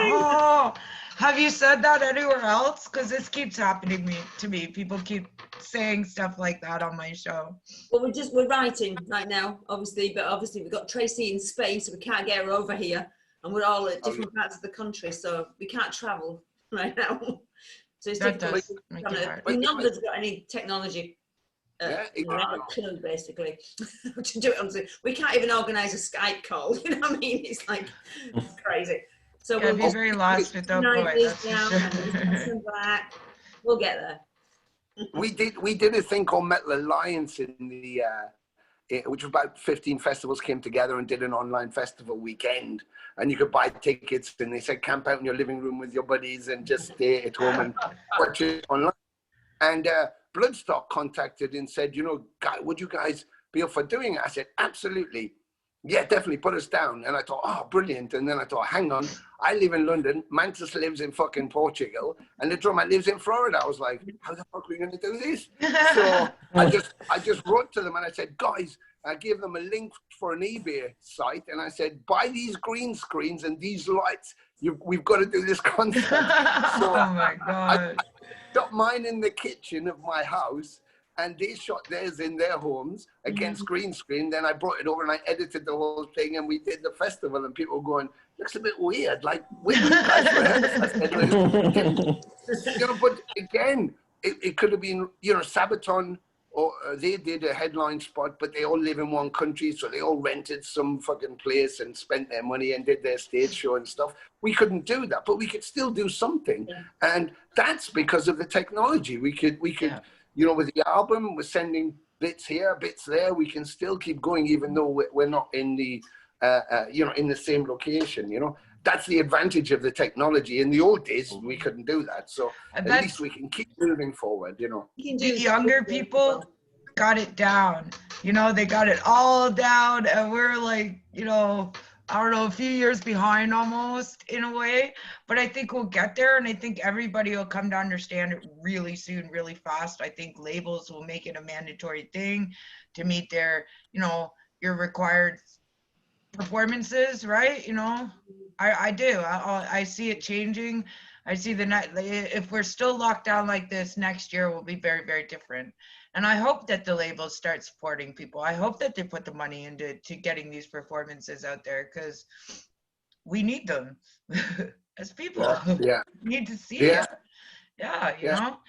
Oh, have you said that anywhere else? Because this keeps happening to me. People keep saying stuff like that on my show. Well, we're writing right now, obviously, but obviously we've got Tracy in Spain, so we can't get her over here, and we're all at different parts of the country, so we can't travel right now. So it's difficult. None of us got any technology. Clue, basically, to do it. We can't even organise a Skype call. You know what I mean? It's like it's crazy. So we'll be very lost without boy. Back. We'll get there. We did a thing called Metal Alliance in the which was about 15 festivals came together and did an online festival weekend, and you could buy tickets, and they said camp out in your living room with your buddies and just stay at home and watch it online. And Bloodstock contacted and said, you know, would you guys be up for doing it? I said, absolutely. Yeah, definitely put us down. And I thought, oh, brilliant. And then I thought, hang on, I live in London, Mantis lives in fucking Portugal, and the drummer lives in Florida. I was like, how the fuck are we going to do this? So I just wrote to them and I said, guys, I gave them a link for an eBay site. And I said, buy these green screens and these lights. We've got to do this concert. So Oh my God. I shot mine in the kitchen of my house, and they shot theirs in their homes against green screen. Then I brought it over and I edited the whole thing, and we did the festival, and people were going, looks a bit weird. Like, where you guys were ahead of us? You know, but again, it could have been, you know, Sabaton, or they did a headline spot, but they all live in one country, so they all rented some fucking place and spent their money and did their stage show and stuff. We couldn't do that, but we could still do something. Yeah. And that's because of the technology. We could, Yeah. you know, with the album, we're sending bits here, bits there. We can still keep going, even though we're not in the, you know, in the same location, you know. That's the advantage of the technology. In the old days, we couldn't do that. So at least we can keep moving forward, you know. The younger people got it down. You know, they got it all down, and we're like, you know, I don't know, a few years behind almost in a way. But I think we'll get there, and I think everybody will come to understand it really soon, really fast. I think labels will make it a mandatory thing to meet their, you know, your required performances, right? You know, I do. I see it changing. I see if we're still locked down like this, next year will be very, very different. And I hope that the labels start supporting people. I hope that they put the money into getting these performances out there, because we need them as people. Yeah. We need to see Yeah. it. Yeah, you Yeah. know.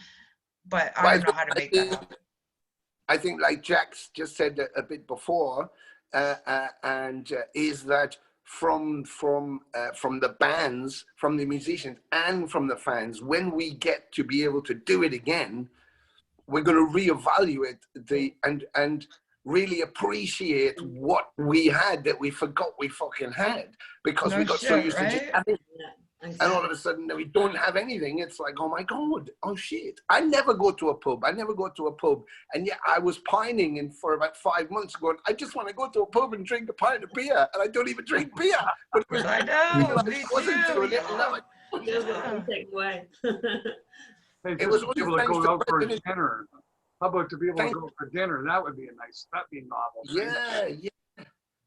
But I don't know how to make that happen. I think, like Jack's just said a bit before, is that from the bands, from the musicians, and from the fans, when we get to be able to do it again, we're going to reevaluate and really appreciate what we had that we forgot we fucking had, because we got so used to just having. And all of a sudden we don't have anything. It's like, oh my God, oh shit. I never go to a pub. And yet I was pining for about 5 months going, I just want to go to a pub and drink a pint of beer. And I don't even drink beer. But it was, I know, I wasn't doing it. Take away. Hey, It was just to be only able to thanks go to out for President- dinner. How about to be able to go for dinner? That would be that'd be novel. Yeah.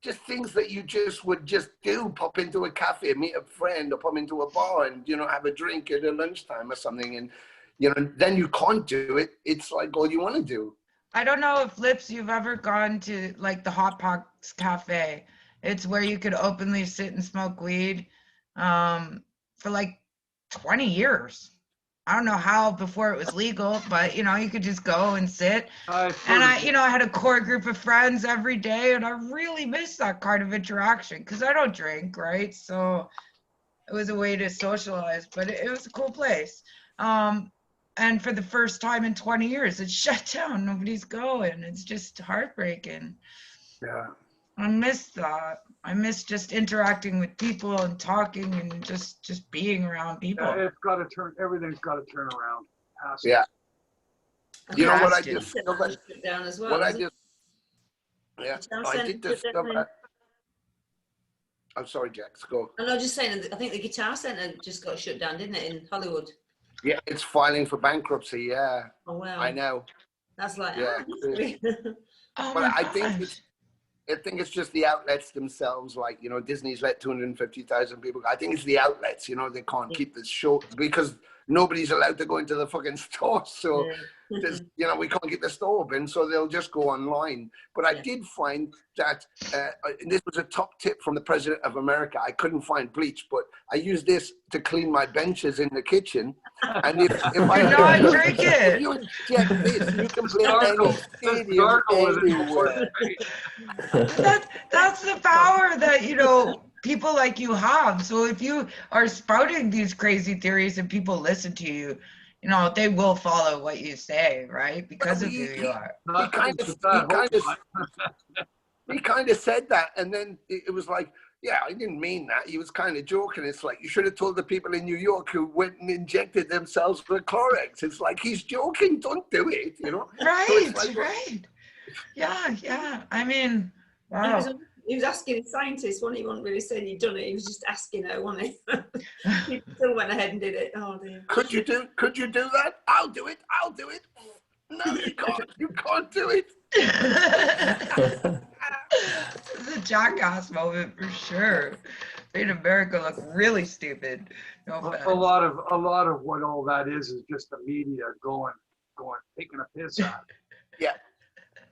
Just things that you just would just do, pop into a cafe, meet a friend, or pop into a bar and, you know, have a drink at a lunchtime or something. And, you know, then you can't do it. It's like all you want to do. I don't know if, Lips, you've ever gone to like the Hot Box Cafe. It's where you could openly sit and smoke weed for like 20 years. I don't know how before it was legal, but, you know, you could just go and sit. And I, you know, I had a core group of friends every day, and I really miss that kind of interaction because I don't drink, right? So it was a way to socialize, but it was a cool place. And for the first time in 20 years, it's shut down. Nobody's going. It's just heartbreaking. Yeah. I miss that. I miss just interacting with people and talking and just being around people. Yeah, it's got to turn. Everything's got to turn around. Yeah. You know what I Has to. just discovered? Down as well, What I isn't it? just, yeah, I did discover. I'm sorry, Jack. Go. And I was just saying, I think the Guitar Centre just got shut down, didn't it, in Hollywood? Yeah, it's filing for bankruptcy. Yeah, Oh wow. I know. That's like, Yeah. Oh But my I think gosh. I think it's just the outlets themselves. Like, you know, Disney's let 250,000 people go. I think it's the outlets, you know, they can't keep this show because nobody's allowed to go into the fucking store. So, there's, you know, we can't keep the store open. So they'll just go online. But I did find that, and this was a top tip from the President of America. I couldn't find bleach, but I used this to clean my benches in the kitchen. And if I not drink it. if you inject this, you can play Sparkle. any stadium Sparkle with it. anywhere. That's the power that, you know, people like you have. So if you are spouting these crazy theories and people listen to you, you know, they will follow what you say, right? Because of who you are. He kind of said that, and then it was like, Yeah, I didn't mean that. He was kind of joking. It's like, you should have told the people in New York who went and injected themselves with Clorox. It's like, he's joking. Don't do it, you know? Right, So it's like, right. Yeah. I mean, He wow. was, he was asking scientists, wasn't he? He wasn't really saying he'd done it. He was just asking her, wasn't he? He still went ahead and did it. Oh dear. could you do that? I'll do it. No, you can't. You can't do it. This is a jackass moment for sure. Made America look really stupid. No offense. A lot of what all that is just the media going, taking a piss at it.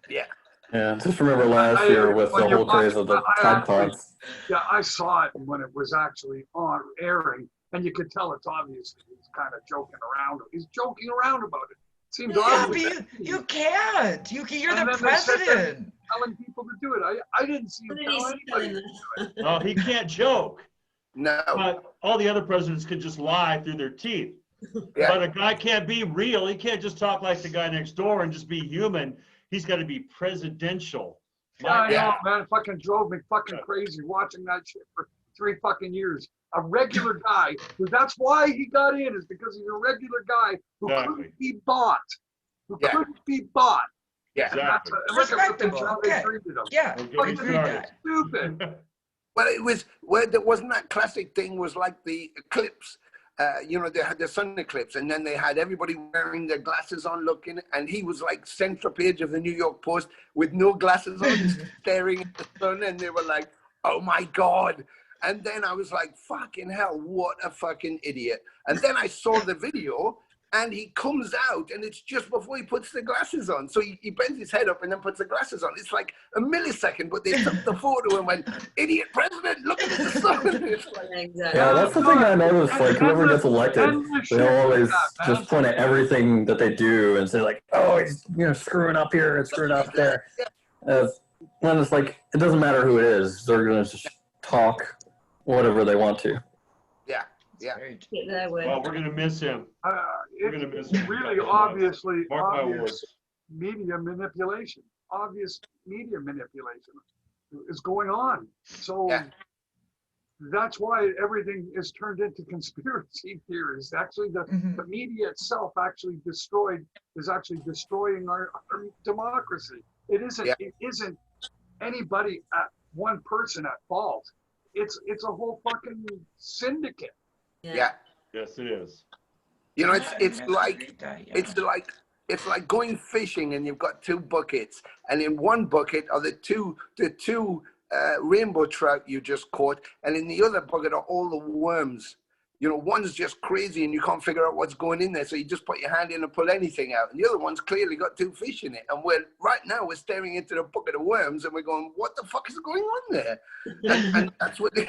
Yeah. Yeah, just remember last year with the whole craze of the Tide Pods. Yeah, I saw it when it was actually on airing, and you could tell it's obviously he's kind of joking around. He's joking around about it. Seems Yeah, obvious. but you can't. You're And the then they said president. Telling people to do it. I didn't see him What did he tell say anybody. then? To do it. Oh, he can't joke. No. But all the other presidents can just lie through their teeth. Yeah. But a guy can't be real. He can't just talk like the guy next door and just be human. He's got to be presidential. Yeah, I know, Yeah. man. It fucking drove me fucking crazy watching that shit for 3 fucking years. A regular guy who, that's why he got in, is because he's a regular guy who Exactly. couldn't be bought. Yeah. Couldn't be bought. Yeah. And that's Exactly. look at the Respectable, picture how they okay. treated him. Yeah, Don't get I me agree with started. that. Stupid. Well, it was, well, there wasn't that classic thing was like the eclipse. You know, they had the sun eclipse, and then they had everybody wearing their glasses on looking, and he was like center page of the New York Post with no glasses on, staring at the sun, and they were like, oh my God. And then I was like, fucking hell, what a fucking idiot. And then I saw the video, and he comes out, and it's just before he puts the glasses on. So he bends his head up and then puts the glasses on. It's like a millisecond, but they took the photo and went, idiot president, look at the sun. It's like, Exactly. Yeah, that's the thing I noticed. Like whoever gets elected, Endless shit they'll always like that, man. just point at everything that they do and say like, "Oh, he's screwing up here and screwing up there." And it's like it doesn't matter who it is; they're gonna just talk whatever they want to. Yeah. Very true. Get their way. Well, we're going to miss him. We're going to miss It's him. really obviously Mark my obvious words. media manipulation. Obvious media manipulation is going on. So Yeah. that's why everything is turned into conspiracy theories. Actually, the media itself is actually destroying our democracy. It isn't anybody at one person at fault. It's a whole fucking syndicate. Yeah. Yes, it is. You know, Yeah, it's I like, agree with that, yeah. it's like going fishing and you've got 2 buckets, and in one bucket are the two rainbow trout you just caught, and in the other bucket are all the worms. You know, one's just crazy and you can't figure out what's going in there, so you just put your hand in and pull anything out, and the other one's clearly got 2 fish in it, and we're staring into the bucket of worms and we're going, what the fuck is going on there? And that's what they,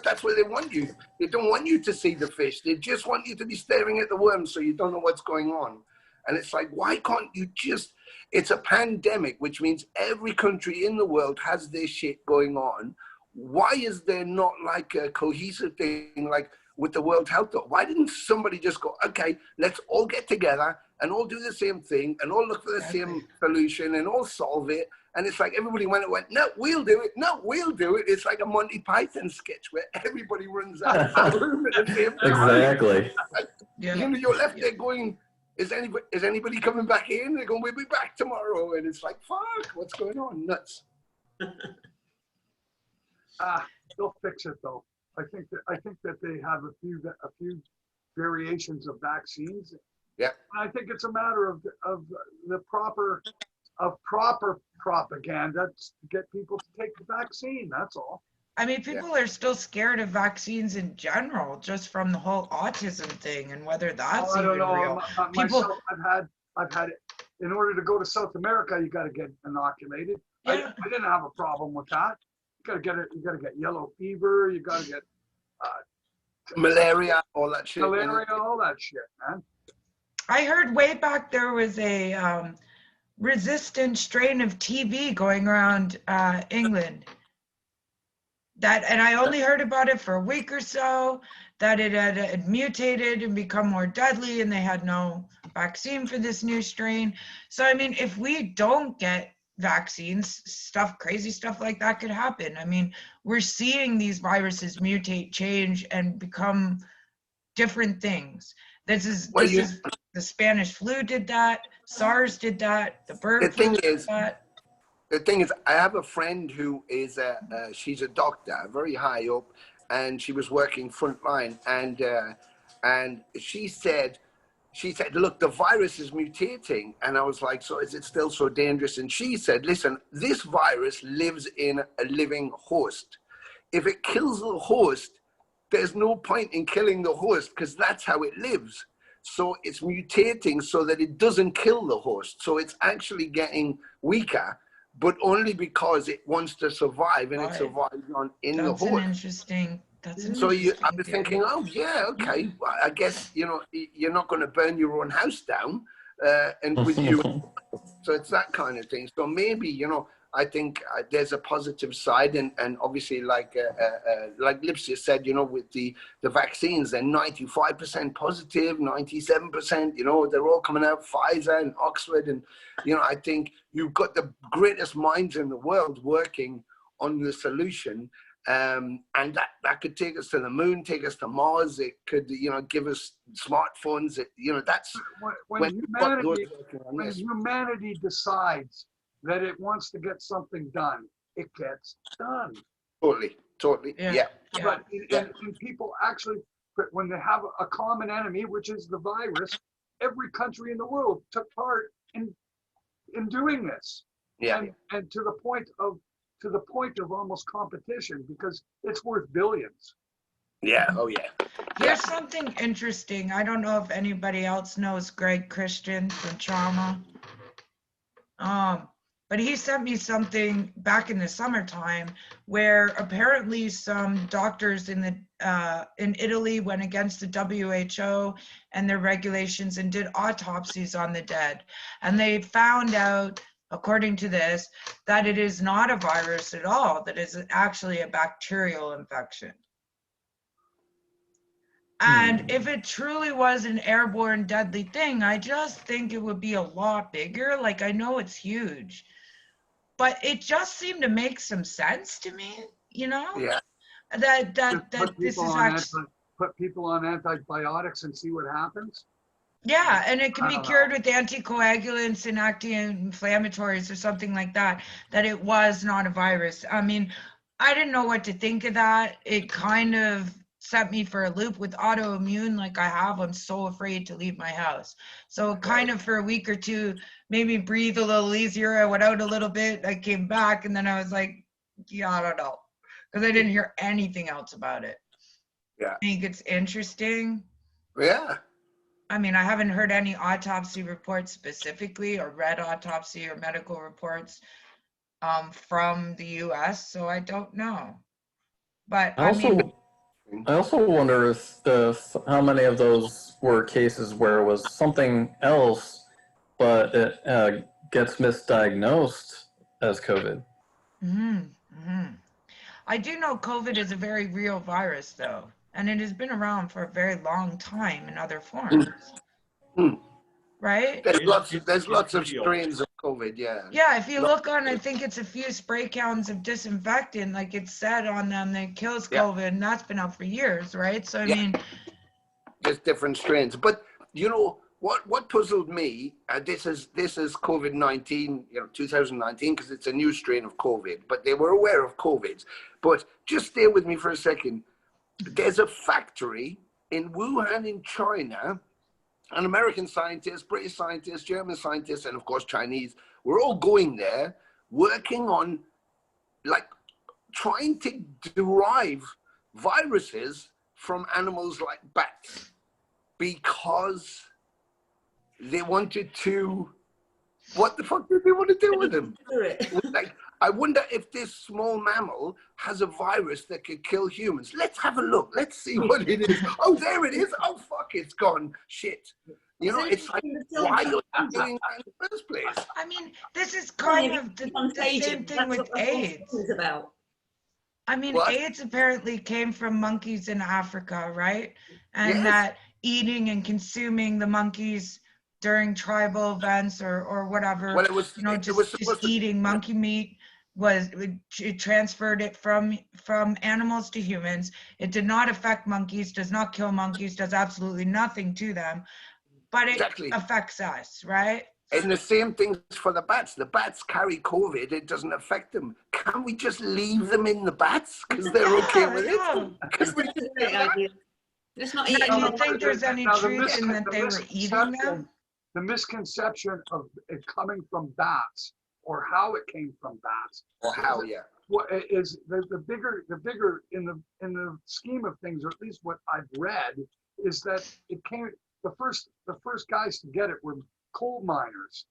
that's where they want you. They don't want you to see the fish. They just want you to be staring at the worms so you don't know what's going on. And it's like, why can't you just, it's a pandemic, which means every country in the world has this shit going on. Why is there not like a cohesive thing like with the World Health? Why didn't somebody just go, okay, let's all get together and all do the same thing and all look for the same solution and all solve it? And it's like everybody went, no, we'll do it. No, we'll do it. It's like a Monty Python sketch where everybody runs out of the room at the same time. Exactly. Yeah. You know, you're left there going, is anybody coming back in? They're going, we'll be back tomorrow. And it's like, fuck, what's going on? Nuts. They'll fix it though. I think that they have a few variations of vaccines. Yeah. And I think it's a matter of the proper propaganda to get people to take the vaccine. That's all. I mean, people are still scared of vaccines in general, just from the whole autism thing and whether that's I don't even know. real. Myself, I've had it. In order to go to South America, you got to get inoculated. Yeah. I didn't have a problem with that. You got to get yellow fever. You got to get Malaria, all that shit. malaria, all that shit, man. I heard way back there was a resistant strain of TB going around England. And I only heard about it for a week or so, that it had mutated and become more deadly, and they had no vaccine for this new strain. So, I mean, if we don't get vaccines, crazy stuff like that could happen. I mean, we're seeing these viruses mutate, change, and become different things. This is the Spanish flu did that, SARS did that, the bird flu did that. The thing is, I have a friend who is she's a doctor, very high up, and she was working frontline, and she said, look, the virus is mutating, and I was like, so is it still so dangerous? And she said, listen, this virus lives in a living host. If it kills the host, there's no point in killing the host because that's how it lives. So it's mutating so that it doesn't kill the host. So it's actually getting weaker, but only because it wants to survive, and it survives in the host. That's an so interesting I was thinking, oh yeah, okay. Well, I guess you're not going to burn your own house down, and with you. So it's that kind of thing. So maybe I think there's a positive side, and obviously like Lipsia said, with the vaccines, they're 95% positive, 97%. They're all coming out, Pfizer and Oxford, and I think you've got the greatest minds in the world working on the solution. And that could take us to the moon, take us to Mars. It could, give us smartphones. That's when humanity decides that it wants to get something done, it gets done. Totally. Yeah. But and people actually, when they have a common enemy, which is the virus, every country in the world took part in doing this. Yeah. And to the point of almost competition, because it's worth billions. Yeah. Oh yeah. Here's something interesting. I don't know if anybody else knows Greg Christian from Trauma. But he sent me something back in the summertime where apparently some doctors in Italy went against the WHO and their regulations and did autopsies on the dead. And they found out, according to this, that it is not a virus at all, that it's actually a bacterial infection. And if it truly was an airborne deadly thing, I just think it would be a lot bigger. Like, I know it's huge, but it just seemed to make some sense to me, Yeah. that this is actually... Put people on antibiotics and see what happens. Yeah, and it can be cured with anticoagulants and anti-inflammatories or something like that, that it was not a virus. I mean, I didn't know what to think of that. It kind of set me for a loop with autoimmune like I have. I'm so afraid to leave my house. So kind of for a week or two, made me breathe a little easier. I went out a little bit, I came back, and then I was like, yeah, I don't know. Because I didn't hear anything else about it. Yeah. I think it's interesting. Yeah. I mean, I haven't heard any autopsy reports specifically or read autopsy or medical reports from the US, so I don't know. But I also wonder if how many of those were cases where it was something else, but it gets misdiagnosed as COVID. I do know COVID is a very real virus, though, and it has been around for a very long time in other forms. Right? There's lots of strains of COVID, yeah. Yeah, if you look on, I think it's a few spray cans of disinfectant, like it's said on them, that kills COVID, and that's been out for years, right? So, I mean... There's different strains. But, what puzzled me, this is COVID-19, 2019, because it's a new strain of COVID, but they were aware of COVID. But just stay with me for a second. There's a factory in Wuhan in China, and American scientists, British scientists, German scientists, and of course Chinese, we're all going there, working on, trying to derive viruses from animals like bats, because they wanted to, what the fuck did they want to do with them? I wonder if this small mammal has a virus that could kill humans. Let's have a look. Let's see what it is. Oh, there it is. Oh, fuck, it's gone. Shit. It's like, why are you doing that in the first place? I mean, this is kind of the same thing with AIDS. I mean, AIDS apparently came from monkeys in Africa, right? And that eating and consuming the monkeys during tribal events or whatever, Well, it was just supposed to. eating monkey meat it transferred it from animals to humans. It did not affect monkeys, does not kill monkeys, does absolutely nothing to them, but it Exactly. affects us, right? And the same things for the bats. The bats carry COVID. It doesn't affect them. Can't we just leave them in the bats because they're okay with it? That's a great idea. Let's not eat Now, do any you more. think there's any Now, truth in that they were eating them? The misconception of it coming from bats, or how it came from bats, Or how? Yeah. what is the bigger in the scheme of things, or at least what I've read, is that it came the first guys to get it were coal miners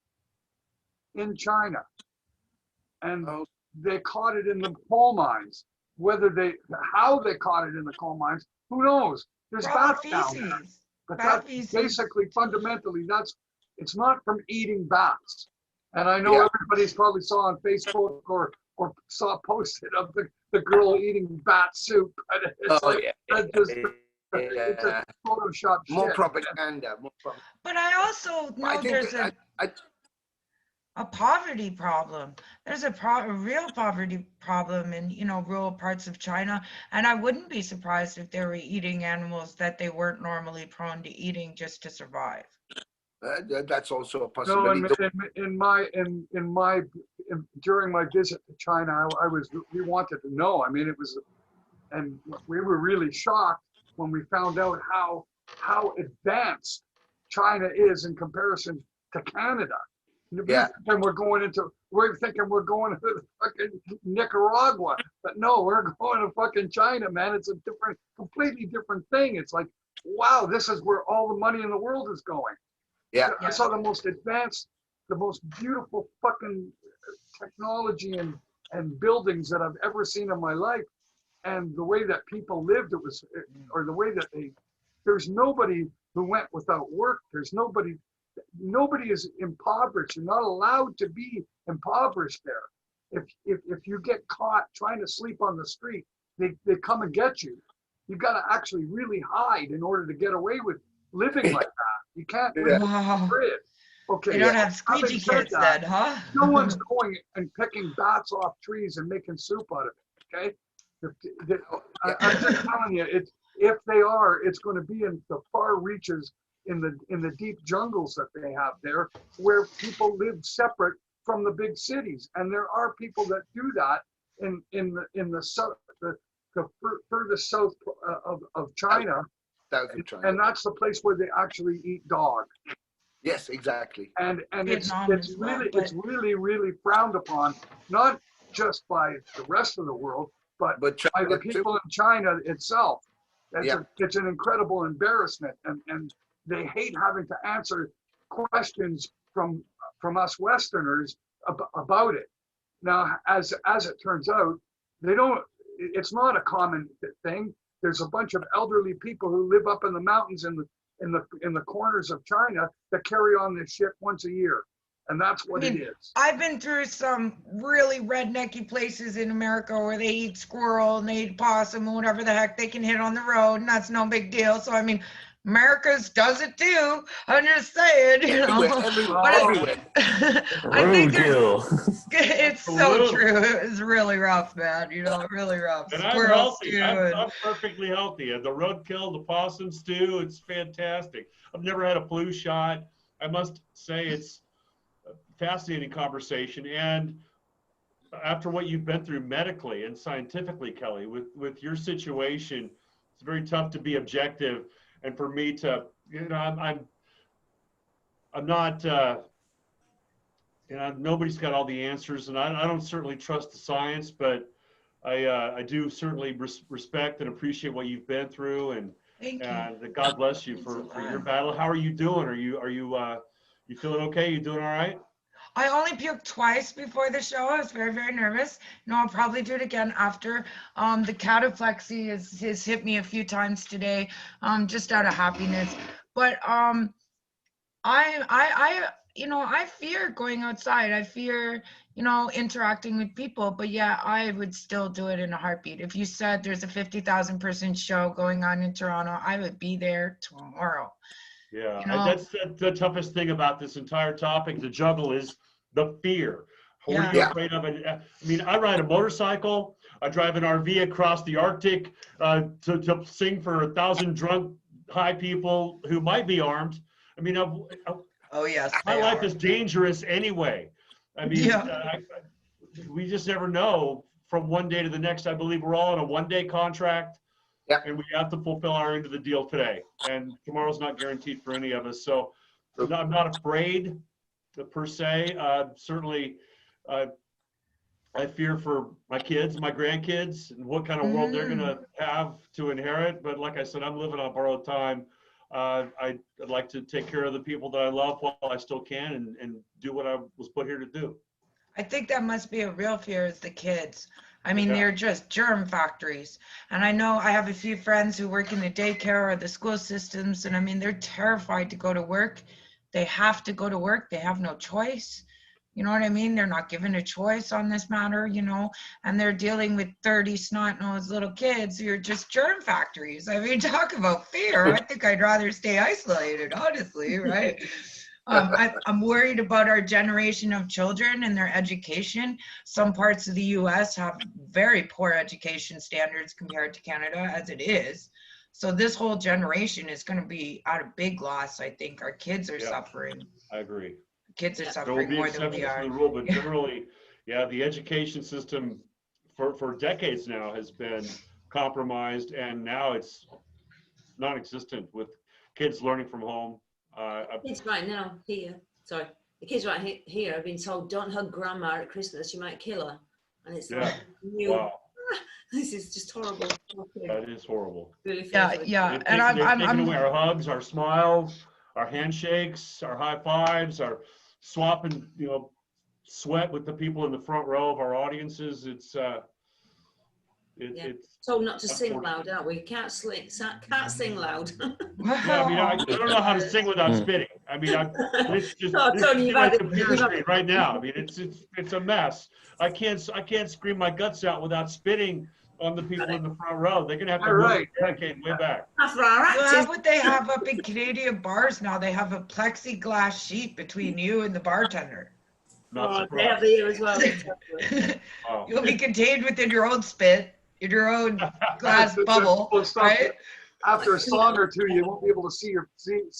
in China, and they caught it in the coal mines. How they caught it in the coal mines, who knows? There's bats down there, but that's basically fundamentally it's not from eating bats. And I know everybody's probably saw on Facebook or saw posted of the girl eating bat soup. It's it's a Photoshop More shit. propaganda. But I also know there's a poverty problem. There's a real poverty problem in rural parts of China, and I wouldn't be surprised if they were eating animals that they weren't normally prone to eating just to survive. That's also a possibility. No, during my visit to China, we wanted to know. I mean, and we were really shocked when we found out how advanced China is in comparison to Canada. And we're thinking we're going to fucking Nicaragua, but no, we're going to fucking China, man. It's a completely different thing. It's like, wow, this is where all the money in the world is going. Yeah. I saw the most advanced, the most beautiful fucking technology and buildings that I've ever seen in my life. And the way that people lived, the way that there's nobody who went without work. There's nobody is impoverished. You're not allowed to be impoverished there. If you get caught trying to sleep on the street, they come and get you. You got to actually really hide in order to get away with living like that. You can't live off the grid. Okay. You don't have squeegee kids then, huh? No one's going and picking bats off trees and making soup out of it. Okay. I'm just telling you, if they are, it's going to be in the far reaches, in the deep jungles that they have there, where people live separate from the big cities, and there are people that do that in the south, the furthest south of China, and that's the place where they actually eat dog. Yes, exactly. And it's really frowned upon, not just by the rest of the world, but by the people in China itself. It's an incredible embarrassment, and they hate having to answer questions from us Westerners about it. Now, as it turns out, it's not a common thing. There's a bunch of elderly people who live up in the mountains in the corners of China that carry on this shit once a year. And that's what it is. I've been through some really rednecky places in America where they eat squirrel and they eat possum and whatever the heck they can hit on the road, and that's no big deal. So, I mean, America's does it too. I'm just saying, Everywhere. I think it's so true. It's really rough, man. Really rough. And I'm healthy. I'm perfectly healthy. And the roadkill, the possum stew, it's fantastic. I've never had a flu shot. I must say it's a fascinating conversation. And after what you've been through medically and scientifically, Kelly, with your situation, it's very tough to be objective. And for me to, I'm not, nobody's got all the answers, and I don't certainly trust the science, but I do certainly respect and appreciate what you've been through, and God bless you for your battle. How are you doing? Are you feeling okay? You doing all right? I only puked twice before the show. I was very, very nervous. No, I'll probably do it again after. The cataplexy has hit me a few times today, just out of happiness. But I fear going outside. I fear, interacting with people. But yeah, I would still do it in a heartbeat. If you said there's a 50,000 person show going on in Toronto, I would be there tomorrow. Yeah, You know? that's the toughest thing about this entire topic. The juggle is the fear. What are you Yeah. afraid of? I mean, I ride a motorcycle. I drive an RV across the Arctic to sing for 1,000 drunk high people who might be armed. I mean, Oh yes, my they life are. is dangerous anyway. I mean, Yeah. we just never know from one day to the next. I believe we're all on a one-day contract, Yeah. and we have to fulfill our end of the deal today. And tomorrow's not guaranteed for any of us. So I'm not afraid per se. Certainly, I fear for my kids, my grandkids, and what kind of world they're going to have to inherit. But like I said, I'm living on borrowed time. I'd like to take care of the people that I love while I still can, and do what I was put here to do. I think that must be a real fear is the kids. I mean, Yeah. they're just germ factories. And I know I have a few friends who work in the daycare or the school systems, and I mean, they're terrified to go to work. They have to go to work. They have no choice. You know what I mean? They're not given a choice on this matter, you know, and they're dealing with 30 snot-nosed little kids who are just germ factories. I mean, talk about fear. I think I'd rather stay isolated, honestly, right? I'm worried about our generation of children and their education. Some parts of the US have very poor education standards compared to Canada as it is. So this whole generation is going to be at a big loss. I think our kids are Yeah. suffering. I agree. Kids are Yeah. There will suffering be more than we exceptions to are. the rule, but generally, yeah, the education system for decades now has been compromised, and now it's non-existent with kids learning from home. Kids right now here, sorry, the kids right here have been told don't hug grandma at Christmas, you might kill her. And it's Yeah. like, Wow, this is just horrible. Okay. that is horrible. Really feel Yeah, for the yeah. kids. And They've taken away our hugs, our smiles, our handshakes, our high fives, our swapping, sweat with the people in the front row of our audiences. It's Yeah. it's Told not to sing unfortunate. loud, aren't we? Can't sing loud. Yeah, I mean, I don't know how to sing without Mm. spitting. I mean, this Oh, this Tony, should be you've my had it. computer screen right now. I mean, it's a mess. I can't scream my guts out without spitting on the people in the front row. They're gonna have to All move right. the barricade way back. After our You actors, have what they have up in Canadian bars now. They have a plexiglass sheet between you and the bartender. Not they have surprised. the ear as well. Wow. You'll be contained within your own spit, in your own glass That's bubble, cool stuff. right? After a song or two, you won't be able to see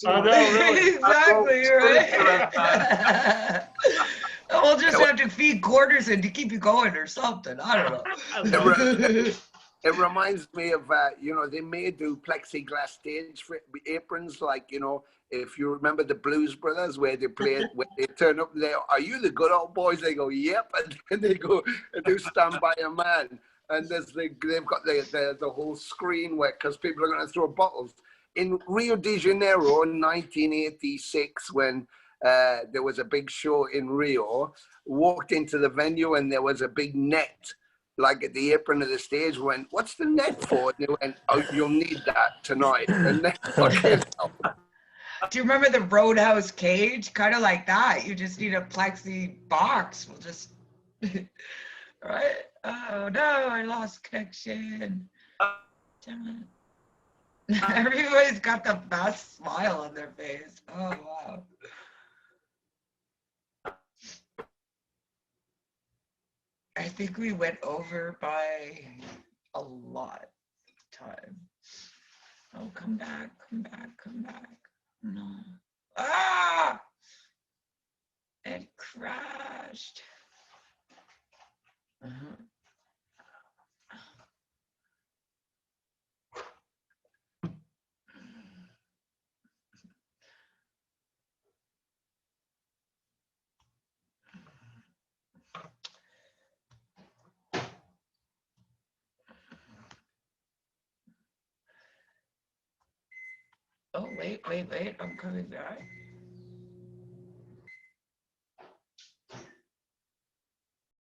I know, really. Exactly, right? We'll just have to feed quarters in to keep you going or something. I don't know. It reminds me of, they may do plexiglass stage aprons, like, if you remember the Blues Brothers, where they play, when they turn up there, are you the good old boys? They go, yep, and then they go and do Stand By a Man, and they've got the whole screen where, because people are going to throw bottles. In Rio de Janeiro in 1986, when there was a big show in Rio, walked into the venue and there was a big net, like at the apron of the stage, went, what's the net for? And they went, oh, you'll need that tonight. And then fucking Do you remember the Roadhouse cage? Kind of like that. You just need a plexi box. We'll just, right? Oh no, I lost connection. Damn it. Everybody's got the best smile on their face. Oh wow. I think we went over by a lot of time. Oh, come back, come back, come back. No. Ah! It crashed. Oh, wait, I'm coming back.